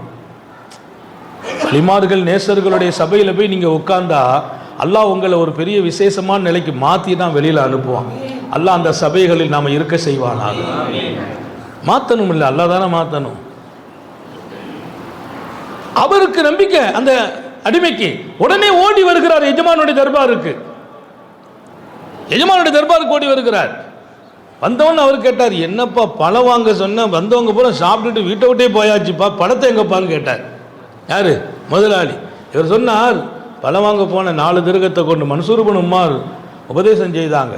வலிமார்கள் நேசர்களுடைய சபையில் போய் நீங்கள் உட்கார்ந்தா அல்லாஹ் உங்களை ஒரு பெரிய விசேஷமான நிலைக்கு மாற்றி தான் வெளியில் அனுப்புவான். அல்லாஹ் அந்த சபைகளில் நாம் இருக்க செய்வானாக. மாற்றணும் இல்லை, அல்லாஹ் தானே மாற்றணும். அவருக்கு நம்பிக்கை அந்த அடிமைக்கு. உடனே ஓடி வருகிறார் எஜமானுடைய தர்பாருக்கு. எஜமானுடைய தர்பாருக்கு ஓடி வருகிறார். வந்தவன் அவர் கேட்டார், என்னப்பா பழம் வாங்க சொன்ன, வந்தவங்க பூரா சாப்பிட்டுட்டு வீட்டை விட்டே போயாச்சுப்பா, பழத்தை எங்கப்பான்னு கேட்டார். யாரு? முதலாளி. இவர் சொன்னார், பழம் வாங்க போன 4 திருகத்தை கொண்டு மன்சூர் இப்னு உமார் உபதேசம் செய்தாங்க.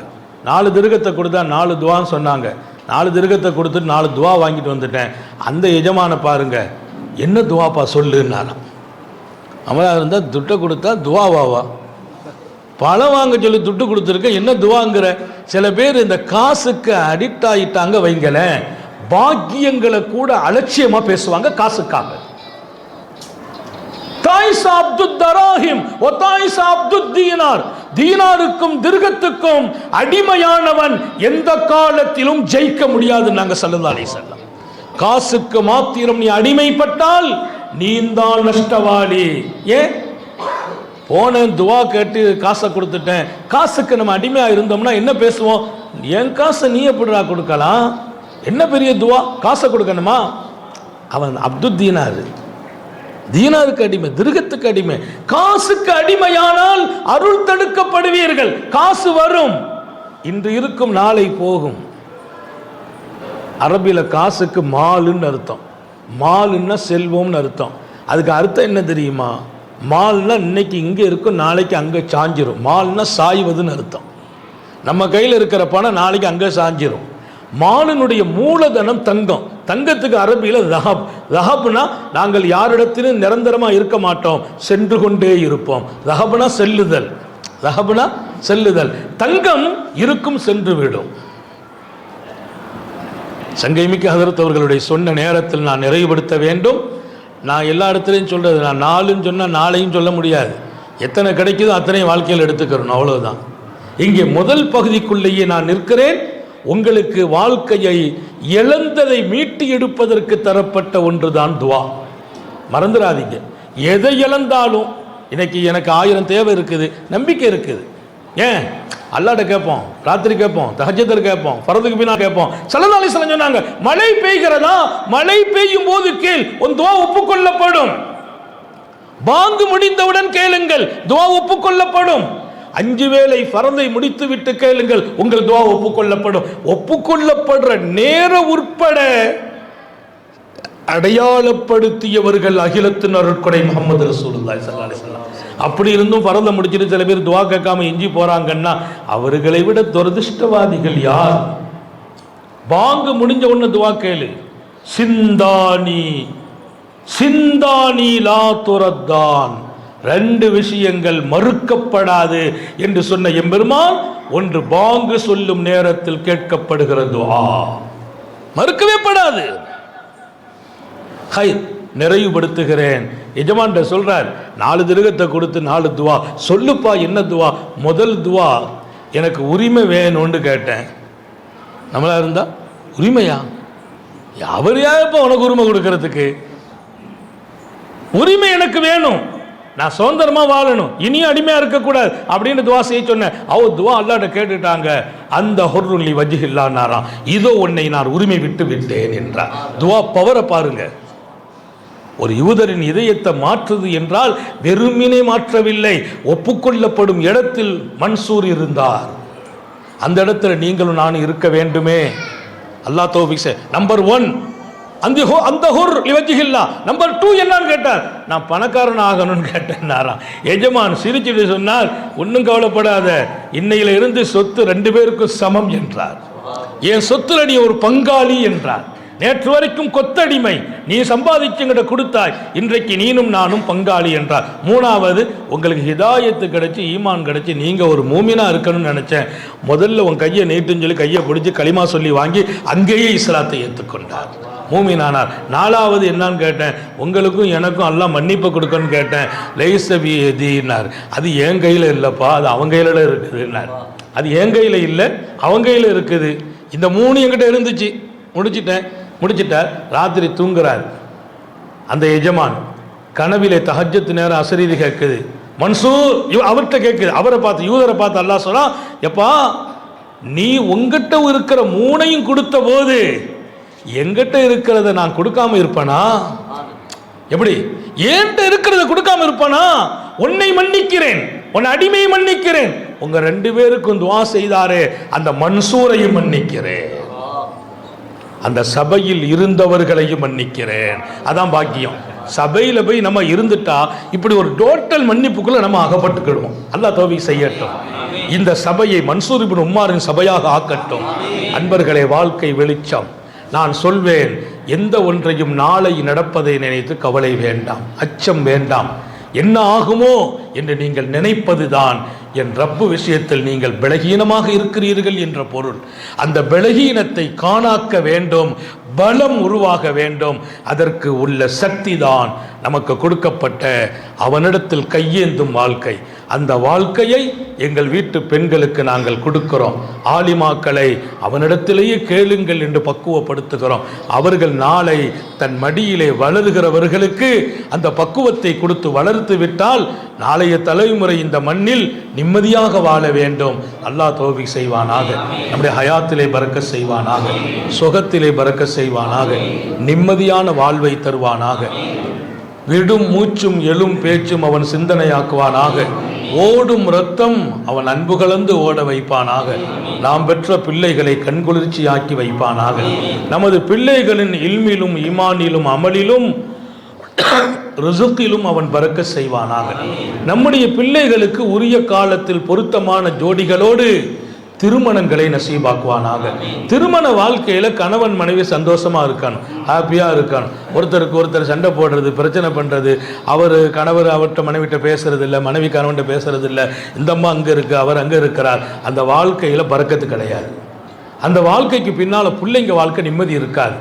4 திருகத்தை கொடுத்தா 4 துவான்னு சொன்னாங்க. 4 திருகத்தை கொடுத்துட்டு 4 துவா வாங்கிட்டு வந்துட்டேன். அந்த எஜமான பாருங்க, என்ன துவாப்பா சொல்லுன்னாலாம். அவளாக இருந்தால் துட்டை கொடுத்தா துவாவாவா? பழம் வாங்க சொல்லி துட்டு கொடுத்துருக்க, என்ன துவாங்கிற? சில பேர் இந்த காசுக்கு அடிக்ட் ஆகிட்டாங்க வைங்களேன், பாக்கியங்களை கூட அலட்சியமா பேசுவாங்க காசுக்காக. தீனாருக்கும் திர்கத்துக்கும் அடிமையானவன் எந்த காலத்திலும் ஜெயிக்க முடியாது. நாங்க ஸல்லல்லாஹு அலைஹி வஸல்லம், காசுக்கு மாத்திரம் நீ அடிமைப்பட்டால் நீந்தான் நஷ்டவாளி. ஏன் போன துவா கேட்டு காசை கொடுத்துட்டேன், காசுக்கு நம்ம அடிமையா இருந்தோம்னா என்ன பேசுவோம்? என் காசை நீ எப்படிடா கொடுக்கலாம், என்ன பெரிய துவா, காசை கொடுக்கணுமா? அவன் அப்துல் தீனார், தீனாருக்கு அடிமை, திருகத்துக்கு அடிமை. காசுக்கு அடிமையானால் அருள் தடுக்கப்படுவீர்கள். காசு வரும், இன்று இருக்கும் நாளை போகும். அரபில காசுக்கு மாலுன்னு அர்த்தம். மாலுன்னா செல்வம்னு அர்த்தம். அதுக்கு அர்த்தம் என்ன தெரியுமா? மால்னா இன்னைக்கு இங்கே இருக்கும், நாளைக்கு அங்கே சாஞ்சிரும். மால்னா சாய்வதுன்னு அர்த்தம். நம்ம கையில் இருக்கிற பணம் நாளைக்கு அங்கே சாஞ்சிரும். மாலினுடைய மூலதனம் தங்கம். தங்கத்துக்கு அரபியில் ரஹப். ரஹப்னா நாங்கள் யாரிடத்திலும் நிரந்தரமாக இருக்க மாட்டோம், சென்று கொண்டே இருப்போம். ரஹப்னா செல்லுதல். தஹபுனா செல்லுதல், தங்கம் இருக்கும் சென்று விடும். சங்கைமிக்க ஹதரத் அவர்களுடைய சொன்ன நேரத்தில் நான் நிறைவுபடுத்த வேண்டும். நான் எல்லா இடத்துலையும் சொல்கிறது, நான் நாலுன்னு சொன்னால் நாளையும் சொல்ல முடியாது. எத்தனை கிடைக்குதோ அத்தனை வாழ்க்கையில் எடுத்துக்கிறோம், அவ்வளோதான். இங்கே முதல் பகுதிக்குள்ளேயே நான் நிற்கிறேன். உங்களுக்கு வாழ்க்கையை இழந்ததை மீட்டு எடுப்பதற்கு தரப்பட்ட ஒன்று தான் துவா. மறந்துடாதீங்க, எதை இழந்தாலும் இன்னைக்கு எனக்கு 1000 தேவை இருக்குது, நம்பிக்கை இருக்குது. ஏன் அல்லாஹ்ட்ட கேட்போம், ராத்திரி கேட்போம், தஹஜ்ஜுத் கேட்போம், ஃபர்துக்கு பின்னால் கேட்போம். ஸல்லல்லாஹு அலைஹி வஸல்லம் சொன்னாங்க, மழை பெய்கிறதா, மழை பெய்யும் போது கேள், உன் துவா ஒப்புக்கொள்ளப்படும். பாங்கு முடிந்தவுடன் கேளுங்கள், துவா ஒப்புக்கொள்ளப்படும். 5 வேளை ஃபர்தை முடித்து விட்டு கேளுங்கள், உங்கள் துவா ஒப்புக்கொள்ளப்படும். ஒப்புக்கொள்ளப்படுற நேர உட்பட அடையாளப்படுத்தியவர்கள் அகிலத்தின் அருட்கொடை முஹம்மது ரசூலுல்லாஹி ஸல்லல்லாஹு அலைஹி வஸல்லம். அப்படி இருந்தும் ஃபர்தை முடிச்சிட்டு சில பேர் துவா கேட்காம எஞ்சி போறாங்கன்னா அவர்களை விட துரதிர்ஷ்டவாதிகள் யார்? பாங்கு முடிஞ்ச உடனே துவா கேளு. சிந்தானி சிந்தானி லா துரத்தான், 2 விஷயங்கள் மறுக்கப்படாது என்று சொன்ன எம்பெருமான், ஒன்று பாங்கு சொல்லும் நேரத்தில் கேட்கப்படுகிற துஆ மறுக்கவே படாது. ஹை, நிறைவுபடுத்துகிறேன். எஜமான்ட்ட சொல்றார், 4 திருகத்தை கொடுத்து 4 துவா சொல்லுப்பா. என்ன துவா? முதல் துவா, எனக்கு உரிமை வேணும்னு கேட்டேன். நம்மளா இருந்தா உரிமையா? அவர் யாருப்பா உனக்கு உரிமை கொடுக்கறதுக்கு? உரிமை எனக்கு வேணும், நான் சுதந்திரமா வாழணும், இனியும் அடிமையா இருக்கக்கூடாது அப்படின்னு துவா செய்ய சொன்னேன். துவா அல்லாஹ்ட்ட கேட்டுட்டாங்க. அந்த ஹுர்ருல்லி வஜ்ஹில்லாஹ், இதோ உன்னை நான் உரிமை விட்டு விட்டேன் என்றார். துவா பவரை பாருங்க. ஒரு யூதரின் இதயத்தை மாற்றுது என்றால் வெறுமினை மாற்றவில்லை, ஒப்புக்கொள்ளப்படும் இடத்தில் மன்சூர் இருந்தார். அந்த இடத்துல நீங்களும் நானும் இருக்க வேண்டுமே. அல்லாஹ் தௌஃபீக் செய். நம்பர் 1 அந்த ஹுர் லிவஜ்ஹில்லா. நம்பர் 2 என்னன்னு கேட்டார், நான் பணக்காரன் ஆகணும்னு கேட்டேன். எஜமான் சிரிச்சுட்டு சொன்னார், ஒன்றும் கவலைப்படாத, இன்னையில இருந்து சொத்து 2 பேருக்கும் சமம் என்றார். என் சொத்துல நீ ஒரு பங்காளி என்றார். நேற்று வரைக்கும் கொத்தடிமை, நீ சம்பாதிச்சுங்கிட்ட கொடுத்தாய், இன்றைக்கு நீனும் நானும் பங்காளி என்றார். 3வது, உங்களுக்கு ஹிதாயத்து கிடைச்சி ஈமான் கிடைச்சி நீங்க ஒரு மூமினா இருக்கணும்னு நினைச்சேன், முதல்ல உன் கையை நீட்டுன்னு சொல்லி கையை பிடிச்சி களிமா சொல்லி வாங்கி அங்கேயே இஸ்லாத்தை ஏற்றுக்கொண்டார், மூமினானார். 4வது என்னன்னு கேட்டேன், உங்களுக்கும் எனக்கும் எல்லாம் மன்னிப்பு கொடுக்கணும்னு கேட்டேன். லைஸபி எதினார், அது என் கையில் இல்லைப்பா, அது அவங்க கையில் இருக்குதுன்னார். அது என் கையில் இல்லை, அவங்க கையில் இருக்குது. இந்த 3 என்கிட்ட இருந்துச்சு, முடிச்சிட்டார். ராத்திரி தூங்குறார். அந்த எஜமான் கனவிலே தஹஜ்ஜத் நேரம் அசரீதி கேட்குது. மன்சூர் அவர்கிட்ட கேட்குது, அவரை பார்த்து, யூதரை பார்த்து அல்லாஹ் சொல்றா, எப்பா நீ உங்ககிட்ட இருக்கிற 3ஐயும் கொடுத்த போது எங்கிட்ட இருக்கிறத நான் கொடுக்காம இருப்பேனா? எப்படி ஏன்ட்ட இருக்கிறத கொடுக்காம இருப்பானா? உன்னை மன்னிக்கிறேன், உன் அடிமையை மன்னிக்கிறேன், உங்க 2 பேருக்கும் துஆ செய்தாரே அந்த மன்சூரையும் மன்னிக்கிறேன், அந்த சபையில் இருந்தவர்களையும் மன்னிக்கிறேன். அதான் பாக்கியம். சபையில் போய் நம்ம இருந்துட்டா இப்படி ஒரு டோட்டல் மன்னிப்புக்குள்ள நம்ம அகப்பட்டுக்கிடுவோம். அல்லாஹ் தௌஃபீக் செய்யட்டும். இந்த சபையை மன்சூர் இப்னு உம்மாரின் சபையாக ஆக்கட்டும். அன்பர்களே, வாழ்க்கை வெளிச்சம். நான் சொல்வேன், எந்த ஒன்றையும் நாளை நடப்பதை நினைத்து கவலை வேண்டாம், அச்சம் வேண்டாம். என்ன ஆகுமோ என்று நீங்கள் நினைப்பதுதான் என் ரப்பு விஷயத்தில் நீங்கள் பலகீனமாக இருக்கிறீர்கள் என்ற பொருள். அந்த பலகீனத்தை காணாக்க வேண்டும், பலம் உருவாக வேண்டும். அதற்கு உள்ள சக்தி தான் நமக்கு கொடுக்கப்பட்ட அவனிடத்தில் கையேந்தும் வாழ்க்கை. அந்த வாழ்க்கையை எங்கள் வீட்டு பெண்களுக்கு நாங்கள் கொடுக்கிறோம். ஆலிமாக்களை அவனிடத்திலேயே கேளுங்கள் என்று பக்குவப்படுத்துகிறோம். அவர்கள் நாளை தன் மடியிலே வளருகிறவர்களுக்கு அந்த பக்குவத்தை கொடுத்து வளர்த்து விட்டால் நாளைய தலைமுறை இந்த மண்ணில் நிம்மதியாக வாழ வேண்டும். அல்லாஹ் தௌஃபீக் செய்வானாக. நம்முடைய ஹயாத்திலே பரக்கத் செய்வானாக, சுகத்திலே பரக்கத் செய்வானாக, நிம்மதியான வாழ்வை தருவானாக. விடும் மூச்சும் எழும் பேச்சும் அவன் சிந்தனையாக்குவானாக. ஓடும் இரத்தம் அவன் அன்பு கலந்து ஓட வைப்பானாக. நாம் பெற்ற பிள்ளைகளை கண்குளிர்ச்சியாக்கி வைப்பானாக. நமது பிள்ளைகளின் இல்மிலும் ஈமானிலும் அமலிலும் ரிசுக்கிலும் அவன் பரக்கத் செய்வானாக. நம்முடைய பிள்ளைகளுக்கு உரிய காலத்தில் பொருத்தமான ஜோடிகளோடு திருமணங்களை நசீபாக்குவானாக. திருமண வாழ்க்கையில் கணவன் மனைவி சந்தோஷமாக இருக்கணும், ஹாப்பியாக இருக்கணும். ஒருத்தருக்கு ஒருத்தர் சண்டை போடுறது, பிரச்சனை பண்ணுறது, கணவர் அவர்கிட்ட மனைவிட்ட பேசுறது இல்லை, மனைவி கணவன்கிட்ட பேசுறது இல்லை, இந்த அம்மா அங்கே இருக்குது, அவர் அங்கே இருக்கிறார், அந்த வாழ்க்கையில் பறக்கத்து கிடையாது. அந்த வாழ்க்கைக்கு பின்னால் பிள்ளைங்க வாழ்க்கை நிம்மதி இருக்காது.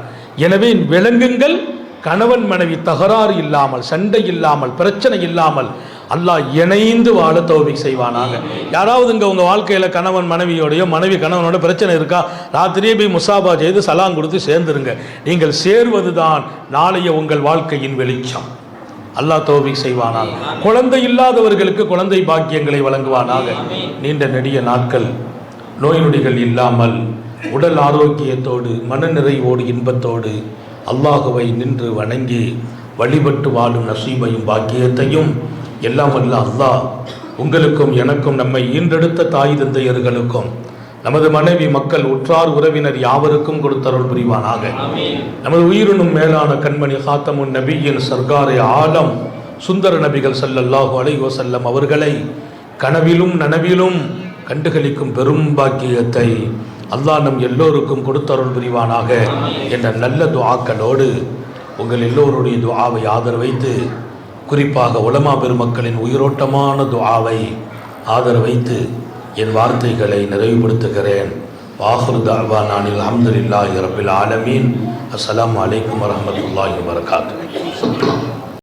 எனவே விளங்குங்கள், கணவன் மனைவி தகராறு இல்லாமல், சண்டை இல்லாமல், பிரச்சனை இல்லாமல் அல்லாஹ் இணைந்து வாழ தௌஃபீக் செய்வானாக. யாராவது இங்கே உங்கள் வாழ்க்கையில் கணவன் மனைவியோடையோ மனைவி கணவனோட பிரச்சனை இருக்கா, ராத்திரியே போய் முசாபா செய்து சலாம் கொடுத்து சேர்ந்துருங்க. நீங்கள் சேர்வது தான் நாளைய உங்கள் வாழ்க்கையின் வெளிச்சம். அல்லாஹ் தௌஃபீக் செய்வானாக. குழந்தை இல்லாதவர்களுக்கு குழந்தை பாக்கியங்களை வழங்குவானாக. நீண்ட நெடிய நாட்கள் நோய் நொடிகள் இல்லாமல் உடல் ஆரோக்கியத்தோடு மனநிறைவோடு இன்பத்தோடு அல்லாஹுவை நின்று வணங்கி வழிபட்டு வாழும் நசீபையும் பாக்கியத்தையும் எல்லாம் வல்ல அல்லாஹ் உங்களுக்கும் எனக்கும், நம்மை ஈன்றெடுத்த தாய் தந்தையர்களுக்கும், நமது மனைவி மக்கள் உற்றார் உறவினர் யாவருக்கும் கொடுத்தருள் புரிவானாக. நமது உயிரினும் மேலான கண்மணி ஹாத்தமுன் நபியின் சர்காரை ஆலம் சுந்தர நபிகள் ஸல்லல்லாஹு அலைஹி வஸல்லம் அவர்களை கனவிலும் நனவிலும் கண்டுகளிக்கும் பெரும் பாக்கியத்தை அல்லாஹ் நம் எல்லோருக்கும் கொடுத்தருள் புரிவானாக என்ற நல்ல துஆக்களோடு உங்கள் எல்லோருடைய துஆவை ஆதரவைத்து, குறிப்பாக உலமா பெருமக்களின் உயிரோட்டமான துஆவை ஆதரவைத்து என் வார்த்தைகளை நிறைவுபடுத்துகிறேன். வாஹிரு தஅவானா அல்ஹம்துலில்லாஹி ரப்பில் ஆலமீன். அஸ்ஸலாமு அலைக்கும் வரஹ்மத்துல்லாஹி வபரகாத்துஹு.